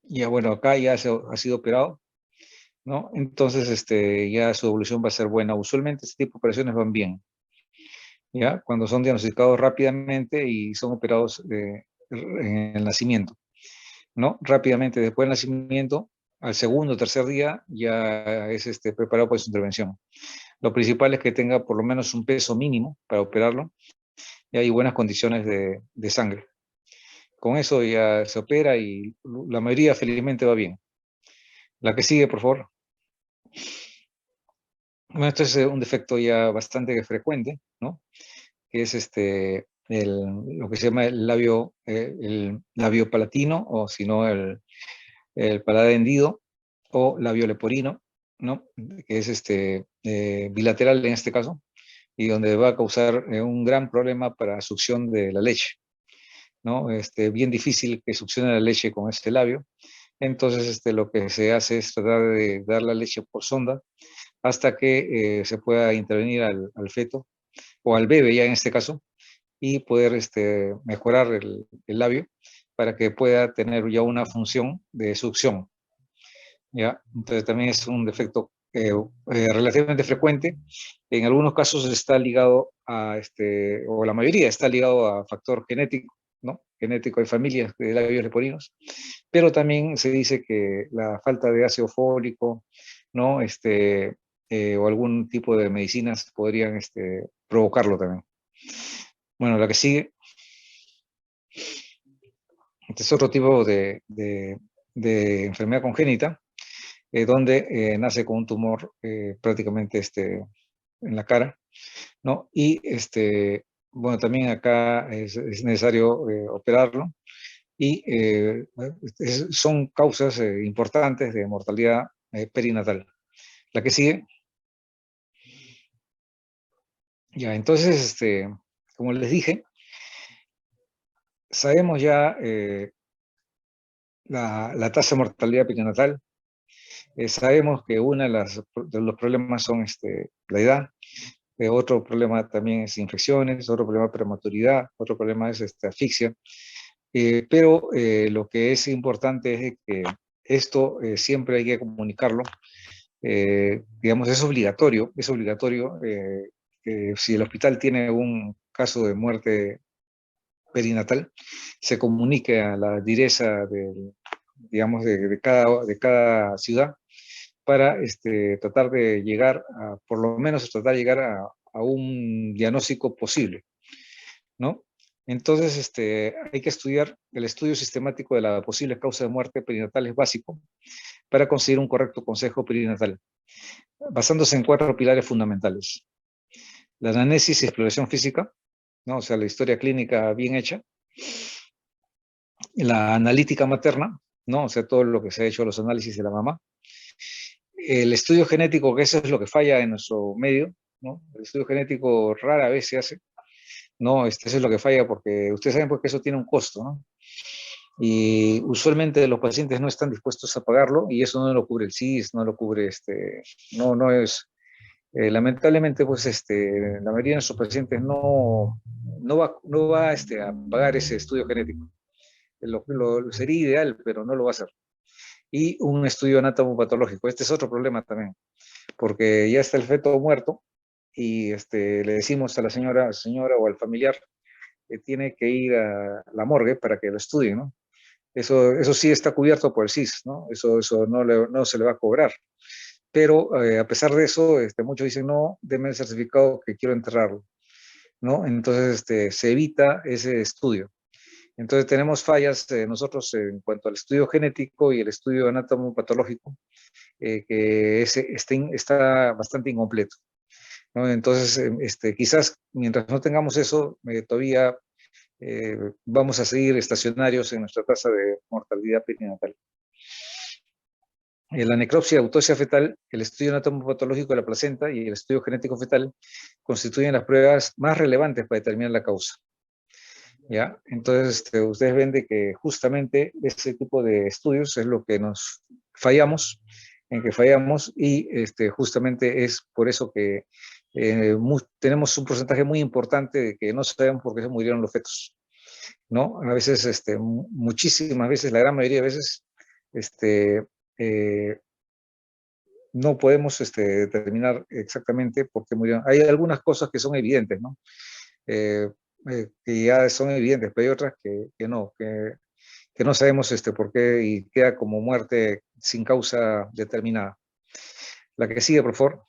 Ya bueno, acá ya ha sido operado, ¿no? Entonces ya su evolución va a ser buena. Usualmente este tipo de operaciones van bien, ¿ya? Cuando son diagnosticados rápidamente y son operados en el nacimiento, ¿no? Rápidamente después del nacimiento, al segundo o tercer día, ya es preparado para su intervención. Lo principal es que tenga por lo menos un peso mínimo para operarlo y hay buenas condiciones de sangre. Con eso ya se opera y la mayoría felizmente va bien. La que sigue, por favor. Bueno, esto es un defecto ya bastante frecuente, ¿no? Que es lo que se llama el labio palatino, o si no, el paladar hendido, o labio leporino, ¿no? Que es bilateral en este caso, y donde va a causar un gran problema para succión de la leche, ¿no? Bien difícil que succione la leche con este labio. Entonces, lo que se hace es tratar de dar la leche por sonda hasta que se pueda intervenir al feto, o al bebé ya en este caso, y poder mejorar el labio para que pueda tener ya una función de succión, ¿ya? Entonces también es un defecto relativamente frecuente. En algunos casos está ligado a, o la mayoría está ligado a factor genético, ¿no? Genético de familias de labios leporinos, pero también se dice que la falta de ácido fólico, ¿no? O algún tipo de medicinas podrían provocarlo también. Bueno, la que sigue. Este es otro tipo de enfermedad congénita, donde nace con un tumor prácticamente en la cara, ¿no? Y bueno, también acá es necesario operarlo, y son causas importantes de mortalidad perinatal. La que sigue. Ya, entonces, como les dije, sabemos ya la tasa de mortalidad perinatal. Sabemos que uno de los problemas son la edad, otro problema también es infecciones, otro problema es prematuridad, otro problema es asfixia. Pero lo que es importante es que esto siempre hay que comunicarlo. Digamos, es obligatorio que si el hospital tiene un caso de muerte perinatal, se comunique a la direza digamos, de cada ciudad, para tratar de llegar por lo menos tratar de llegar a un diagnóstico posible, ¿no? Entonces, hay que estudiar. El estudio sistemático de la posible causa de muerte perinatal es básico para conseguir un correcto consejo perinatal, basándose en 4 pilares fundamentales: la anamnesis y exploración física, ¿no? O sea, la historia clínica bien hecha; la analítica materna, ¿no? O sea, todo lo que se ha hecho, los análisis de la mamá; el estudio genético, que eso es lo que falla en nuestro medio, ¿no? El estudio genético rara vez se hace, ¿no? Eso es lo que falla, porque ustedes saben pues, que eso tiene un costo, ¿no? Y usualmente los pacientes no están dispuestos a pagarlo, y eso no lo cubre el CIS, no lo cubre, no es, lamentablemente, pues, la mayoría de nuestros pacientes no va a pagar ese estudio genético. Sería ideal, pero no lo va a hacer. Y un estudio anatomopatológico. Este es otro problema también, porque ya está el feto muerto, y le decimos a la señora o al familiar que tiene que ir a la morgue para que lo estudien, ¿no? Eso sí está cubierto por el CIS, ¿no? Eso no se le va a cobrar. Pero a pesar de eso, muchos dicen, no, denme el certificado que quiero enterrarlo, ¿no? Entonces se evita ese estudio. Entonces tenemos fallas nosotros en cuanto al estudio genético y el estudio anatomopatológico, que está bastante incompleto, ¿no? Entonces, quizás mientras no tengamos eso, todavía vamos a seguir estacionarios en nuestra tasa de mortalidad perinatal. La necropsia y autopsia fetal, el estudio anatomopatológico de la placenta y el estudio genético fetal constituyen las pruebas más relevantes para determinar la causa, ¿ya? Entonces, ustedes ven de que justamente ese tipo de estudios es lo que nos fallamos, y justamente es por eso que tenemos un porcentaje muy importante de que no sabemos por qué se murieron los fetos, ¿no? A veces, muchísimas veces, la gran mayoría de veces, eh, no podemos determinar exactamente por qué murieron. Hay algunas cosas que son evidentes, ¿no? Que ya son evidentes, pero hay otras que no, que no sabemos por qué, y queda como muerte sin causa determinada. La que sigue, por favor.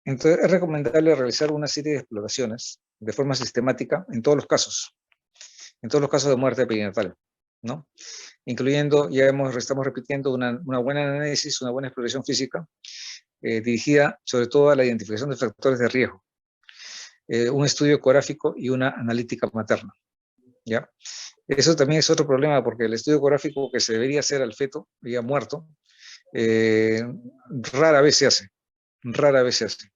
Entonces, es recomendable realizar una serie de exploraciones de forma sistemática en todos los casos de muerte perinatal, ¿no? Incluyendo, estamos repitiendo una buena análisis, una buena exploración física, dirigida sobre todo a la identificación de factores de riesgo, un estudio ecográfico y una analítica materna, ¿ya? Eso también es otro problema, porque el estudio ecográfico que se debería hacer al feto ya muerto, eh, rara vez se hace, rara vez se hace.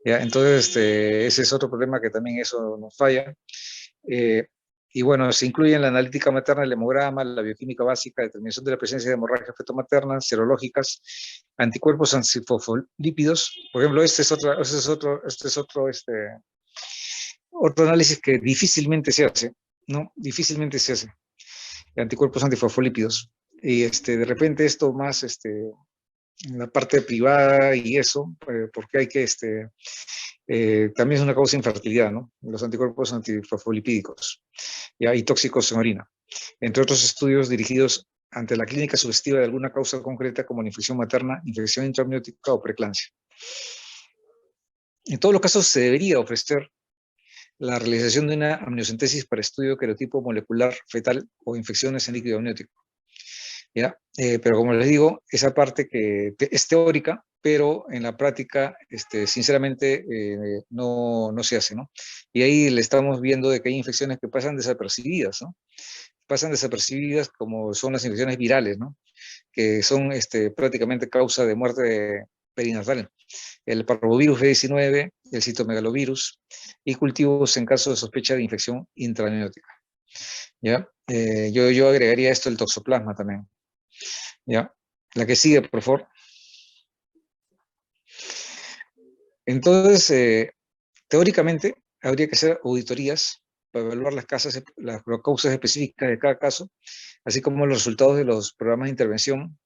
¿Ya? Entonces, ese es otro problema que también eso nos falla. Y bueno, se incluyen la analítica materna, el hemograma, la bioquímica básica, determinación de la presencia de hemorragias fetomaternas, serológicas, anticuerpos antifosfolípidos. Por ejemplo, otro análisis que difícilmente se hace, ¿no? Difícilmente se hace. Anticuerpos antifosfolípidos. Y de repente esto más, en la parte privada y eso, porque hay que, también es una causa de infertilidad, ¿no? Los anticuerpos antifosfolipídicos, ¿ya? Y tóxicos en orina. Entre otros estudios dirigidos ante la clínica sugestiva de alguna causa concreta como la infección materna, infección intraamniótica o preeclampsia. En todos los casos se debería ofrecer la realización de una amniocentesis para estudio de querotipo molecular fetal o infecciones en líquido amniótico. ¿Ya? Pero como les digo, esa parte que es teórica, pero en la práctica, sinceramente, no se hace, ¿no? Y ahí le estamos viendo de que hay infecciones que pasan desapercibidas, ¿no? Pasan desapercibidas como son las infecciones virales, ¿no? Que son prácticamente causa de muerte perinatal. El parvovirus B19, el citomegalovirus y cultivos en caso de sospecha de infección intraamniótica. ¿Ya? Yo agregaría esto el toxoplasma también. ¿Ya? La que sigue, por favor. Entonces, teóricamente, habría que hacer auditorías para evaluar las causas específicas de cada caso, así como los resultados de los programas de intervención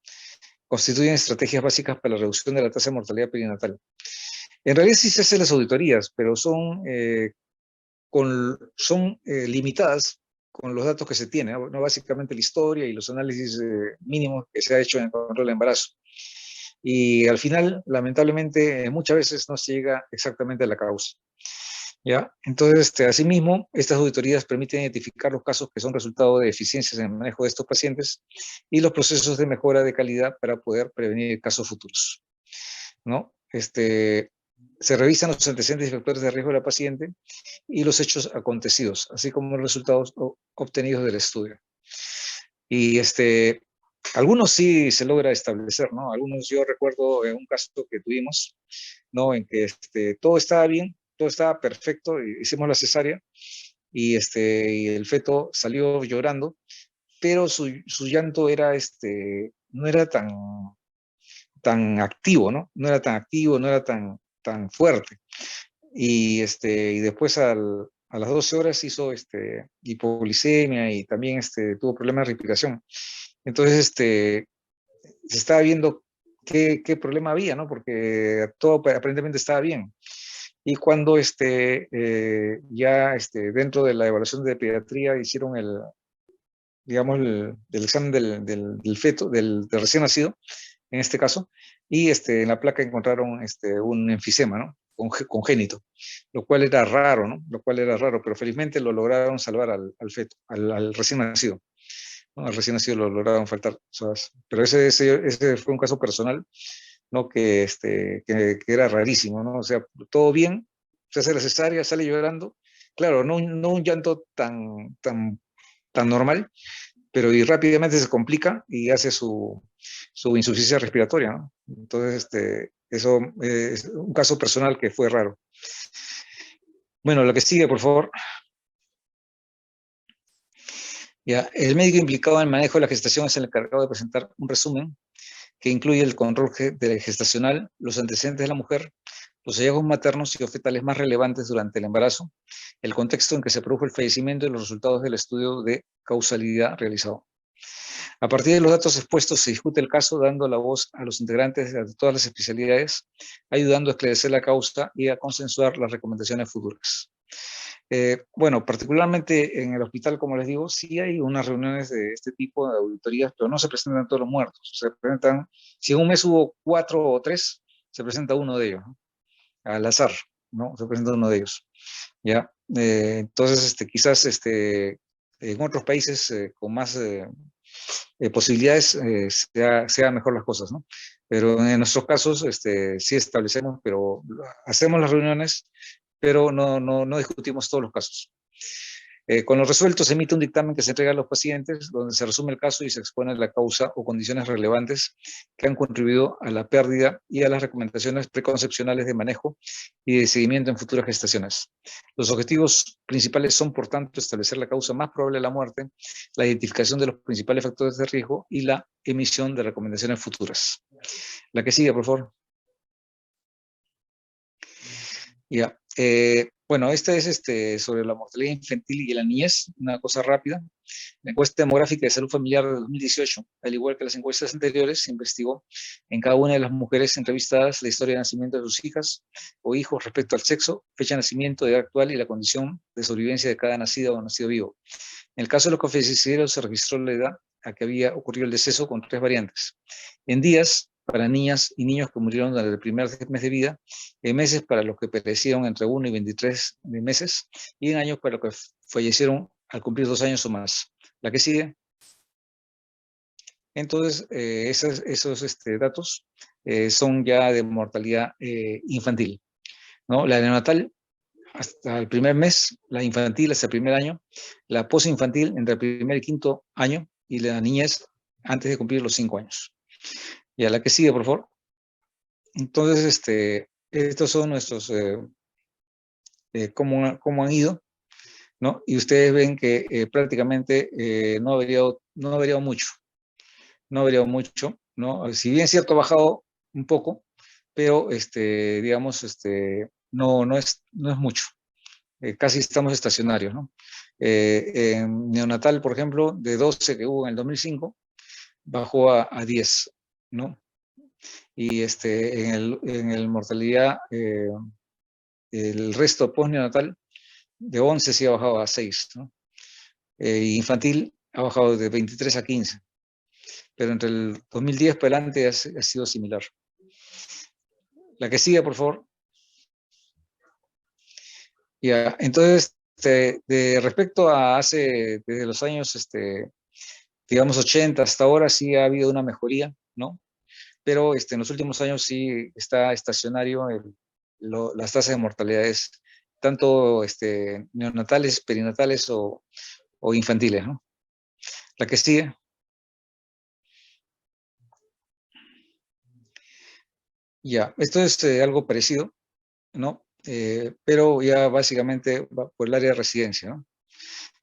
constituyen estrategias básicas para la reducción de la tasa de mortalidad perinatal. En realidad sí se hacen las auditorías, pero son limitadas con los datos que se tienen, ¿no? Básicamente la historia y los análisis mínimos que se ha hecho en el control del embarazo. Y al final, lamentablemente, muchas veces no se llega exactamente a la causa. ¿Ya? Entonces, asimismo, estas auditorías permiten identificar los casos que son resultado de deficiencias en el manejo de estos pacientes y los procesos de mejora de calidad para poder prevenir casos futuros, ¿no? Se revisan los antecedentes y factores de riesgo de la paciente y los hechos acontecidos, así como los resultados obtenidos del estudio. Y algunos sí se logra establecer, ¿no? Algunos, yo recuerdo un caso que tuvimos, ¿no? En que todo estaba bien, todo estaba perfecto, hicimos la cesárea y, y el feto salió llorando, pero su llanto era, no era tan activo, ¿no? No era tan activo, no era tan fuerte. Y después a las 12 horas hizo hipoglicemia y también tuvo problemas de respiración. Entonces, se estaba viendo qué problema había, ¿no? Porque todo aparentemente estaba bien. Y cuando ya dentro de la evaluación de pediatría hicieron digamos, el examen del feto, del recién nacido, en este caso, y en la placa encontraron un enfisema, ¿no? Congénito, lo cual era raro, ¿no? Lo cual era raro, pero felizmente lo lograron salvar al feto, al recién nacido. ¿No? Al recién nacido lo lograron faltar, ¿sabes? Pero ese fue un caso personal, ¿no? Que era rarísimo, ¿no? O sea, todo bien, se hace la cesárea, sale llorando, claro, no un llanto tan normal, pero y rápidamente se complica y hace su insuficiencia respiratoria, ¿no? Entonces, eso es un caso personal que fue raro. Bueno, lo que sigue, por favor. Ya, el médico implicado en el manejo de la gestación es el encargado de presentar un resumen que incluye el control gestacional, los antecedentes de la mujer, los hallazgos maternos y fetales más relevantes durante el embarazo, el contexto en que se produjo el fallecimiento y los resultados del estudio de causalidad realizado. A partir de los datos expuestos se discute el caso dando la voz a los integrantes de todas las especialidades, ayudando a esclarecer la causa y a consensuar las recomendaciones futuras. Bueno, particularmente en el hospital, como les digo, sí hay unas reuniones de este tipo de auditorías, pero no se presentan todos los muertos. Se presentan, si en un mes hubo 4 o 3, se presenta uno de ellos, ¿no? al azar, ¿no? Se presenta uno de ellos, ¿ya? Entonces, quizás en otros países con más posibilidades sea mejor las cosas, ¿no? Pero en nuestros casos sí establecemos, pero hacemos las reuniones, pero no discutimos todos los casos. Con lo resuelto se emite un dictamen que se entrega a los pacientes, donde se resume el caso y se expone la causa o condiciones relevantes que han contribuido a la pérdida y a las recomendaciones preconcepcionales de manejo y de seguimiento en futuras gestaciones. Los objetivos principales son, por tanto, establecer la causa más probable de la muerte, la identificación de los principales factores de riesgo y la emisión de recomendaciones futuras. La que sigue, por favor. Ya. Bueno, esta es sobre la mortalidad infantil y la niñez, una cosa rápida. La encuesta demográfica de salud familiar de 2018, al igual que las encuestas anteriores, se investigó en cada una de las mujeres entrevistadas la historia de nacimiento de sus hijas o hijos respecto al sexo, fecha de nacimiento, edad actual y la condición de sobrevivencia de cada nacida o nacido vivo. En el caso de los cofallecieros se registró la edad a que había ocurrido el deceso con 3 variantes. En días, para niñas y niños que murieron durante el primer mes de vida, en meses para los que perecieron entre 1 y 23 meses, y en años para los que fallecieron al cumplir 2 años o más. La que sigue. Entonces, esos datos son ya de mortalidad infantil, ¿no? La neonatal hasta el primer mes, la infantil hasta el primer año, la posinfantil entre el primer y quinto año, y la niñez antes de cumplir los 5 años. Y a la que sigue, por favor. Entonces, estos son nuestros, cómo han ido, ¿no? Y ustedes ven que prácticamente no ha variado mucho, ¿no? Si bien es cierto, ha bajado un poco, pero, digamos, no es mucho. Casi estamos estacionarios, ¿no? En neonatal, por ejemplo, de 12 que hubo en el 2005, bajó a 10, ¿no? Y en el mortalidad, el resto post-neonatal, de 11 sí ha bajado a 6, ¿no? Infantil ha bajado de 23 a 15, pero entre el 2010 para adelante ha sido similar. La que sigue, por favor. Ya, entonces, de respecto a desde los años, digamos, 80 hasta ahora, sí ha habido una mejoría, ¿no? Pero en los últimos años sí está estacionario las tasas de mortalidades, tanto neonatales, perinatales o infantiles, ¿no? La que sigue. Ya, esto es algo parecido, ¿no? Pero ya básicamente va por el área de residencia, ¿no?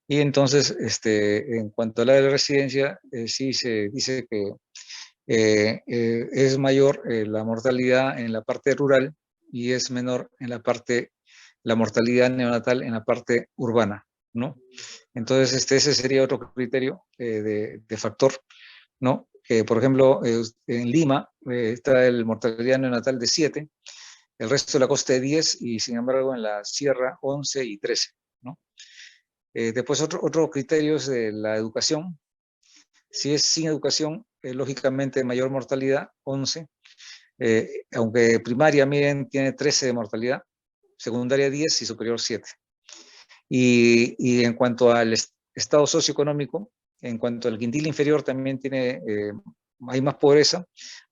Y entonces, en cuanto al área de residencia, sí se dice que es mayor la mortalidad en la parte rural y es menor en la mortalidad neonatal en la parte urbana, ¿no? Entonces, ese sería otro criterio de factor, ¿no? Que, por ejemplo, en Lima está el mortalidad neonatal de 7, el resto de la costa de 10 y, sin embargo, en la sierra 11 y 13, ¿no? Después, otro criterio es la educación. Si es sin educación, lógicamente mayor mortalidad, 11, aunque primaria, miren, tiene 13 de mortalidad, secundaria 10 y superior 7. Y en cuanto al estado socioeconómico, en cuanto al quintil inferior también hay más pobreza,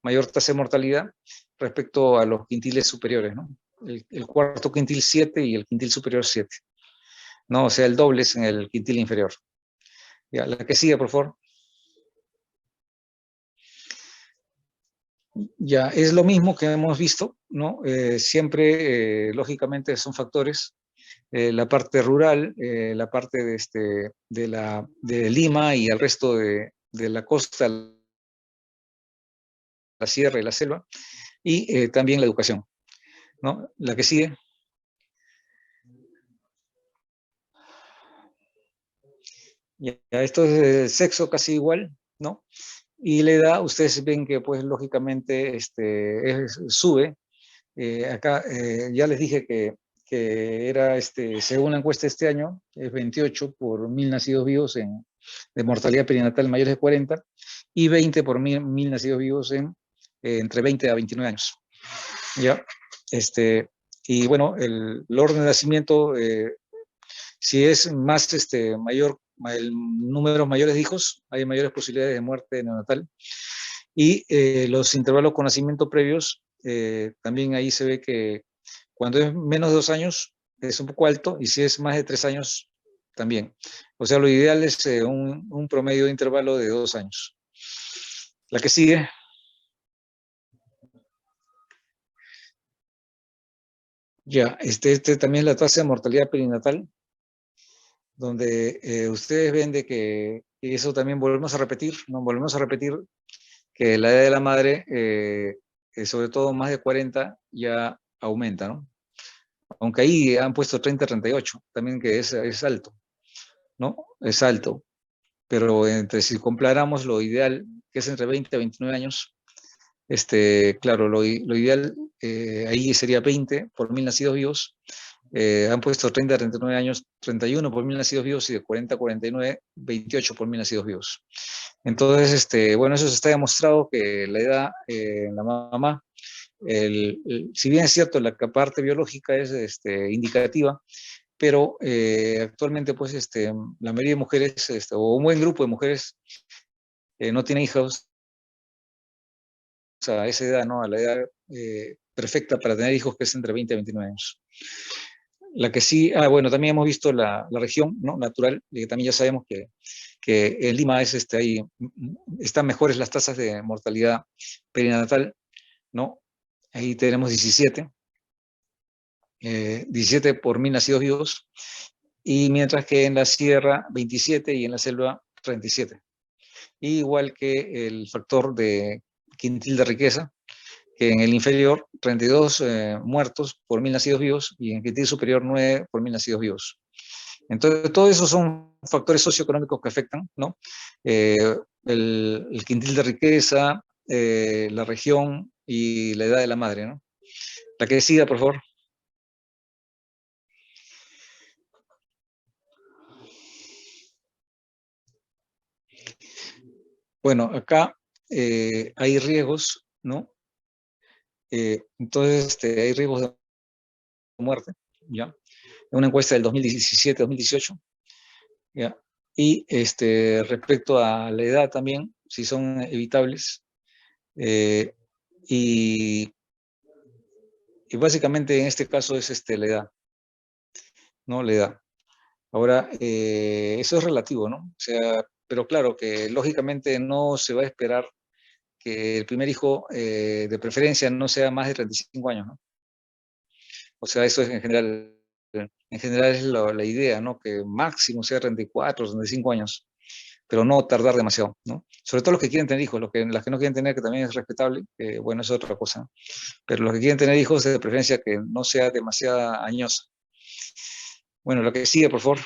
mayor tasa de mortalidad respecto a los quintiles superiores, ¿no? El cuarto quintil 7 y el quintil superior 7, ¿no? O sea, el doble es en el quintil inferior. Ya, la que sigue, por favor. Ya, es lo mismo que hemos visto, ¿no? Siempre, lógicamente, son factores. La parte rural, la parte de Lima y el resto de la costa, la sierra y la selva, y también la educación, ¿no? La que sigue. Ya, esto es el sexo casi igual, ¿no? Y la edad, ustedes ven que pues lógicamente sube. Acá ya les dije que era, según la encuesta de este año, es 28 por 1000 nacidos vivos de mortalidad perinatal mayores de 40 y 20 por 1000 nacidos vivos entre 20 a 29 años. ¿Ya? Y bueno, el orden de nacimiento, si es más mayor, el número mayores de hijos, hay mayores posibilidades de muerte neonatal. Y los intervalos con nacimiento previos, también ahí se ve que cuando es menos de 2 años es un poco alto, y si es más de 3 años también. O sea, lo ideal es un promedio de intervalo de 2 años. La que sigue. Ya, también la tasa de mortalidad perinatal, donde ustedes ven de que, y eso también volvemos a repetir, ¿no? Volvemos a repetir que la edad de la madre, sobre todo más de 40, ya aumenta, ¿no? Aunque ahí han puesto 30, 38, también que es alto, ¿no? Es alto. Pero si comparamos lo ideal, que es entre 20 a 29 años, claro, lo ideal ahí sería 20 por 1000 nacidos vivos. Han puesto 30 a 39 años, 31 por 1000 nacidos vivos, y de 40 a 49, 28 por 1000 nacidos vivos. Entonces, bueno, eso se está demostrado que la edad en la mamá, si bien es cierto, la parte biológica es indicativa, pero actualmente, pues, la mayoría de mujeres, o un buen grupo de mujeres, no tiene hijos a esa edad, ¿no? A la edad perfecta para tener hijos, que es entre 20 y 29 años. La que sí, bueno, también hemos visto la región, ¿no? Natural, y que también ya sabemos que en Lima ahí están mejores las tasas de mortalidad perinatal, ¿no? Ahí tenemos 17 por 1000 nacidos vivos, y mientras que en la sierra 27 y en la selva 37. Y igual que el factor de quintil de riqueza, que en el inferior 32 muertos por 1000 nacidos vivos, y en quintil superior 9 por 1000 nacidos vivos. Entonces, todos esos son factores socioeconómicos que afectan, ¿no? El quintil de riqueza, la región y la edad de la madre, ¿no? La que siga, por favor. Bueno, acá hay riesgos, ¿no? Entonces, hay riesgos de muerte, ¿ya? Una encuesta del 2017-2018, ¿ya? Y respecto a la edad también, si son evitables, y básicamente en este caso es la edad, ¿no? La edad. Ahora, eso es relativo, ¿no? O sea, pero claro que lógicamente no se va a esperar que el primer hijo, de preferencia, no sea más de 35 años, ¿no? O sea, eso es en general es la idea, ¿no? Que máximo sea 34, 35 años, pero no tardar demasiado, ¿no? Sobre todo los que quieren tener hijos, las que no quieren tener, que también es respetable, bueno, es otra cosa, ¿no? Pero los que quieren tener hijos, de preferencia que no sea demasiado añosa. Bueno, lo que sigue, por favor.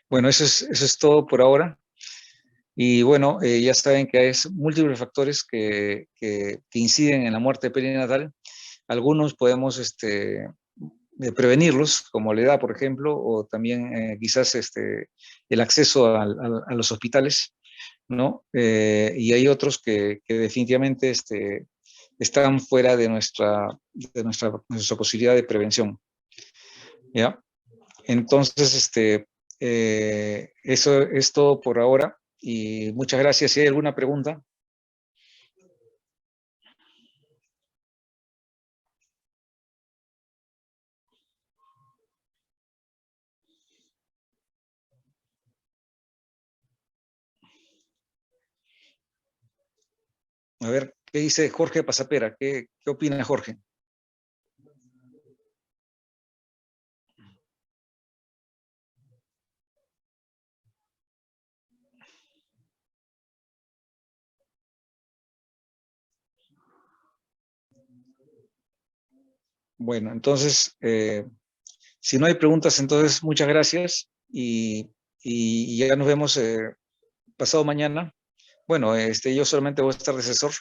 Bueno, eso es todo por ahora. Y bueno, ya saben que hay múltiples factores que inciden en la muerte perinatal. Algunos podemos prevenirlos, como la edad, por ejemplo, o también quizás el acceso a los hospitales, ¿no? Y hay otros que definitivamente están fuera de nuestra posibilidad de prevención, ¿ya? Entonces, eso es todo por ahora, y muchas gracias. Si hay alguna pregunta. A ver, ¿qué dice Jorge Pasapera? ¿Qué opina Jorge? Bueno, entonces, si no hay preguntas, entonces muchas gracias, y ya nos vemos pasado mañana. Bueno, yo solamente voy a estar de asesor,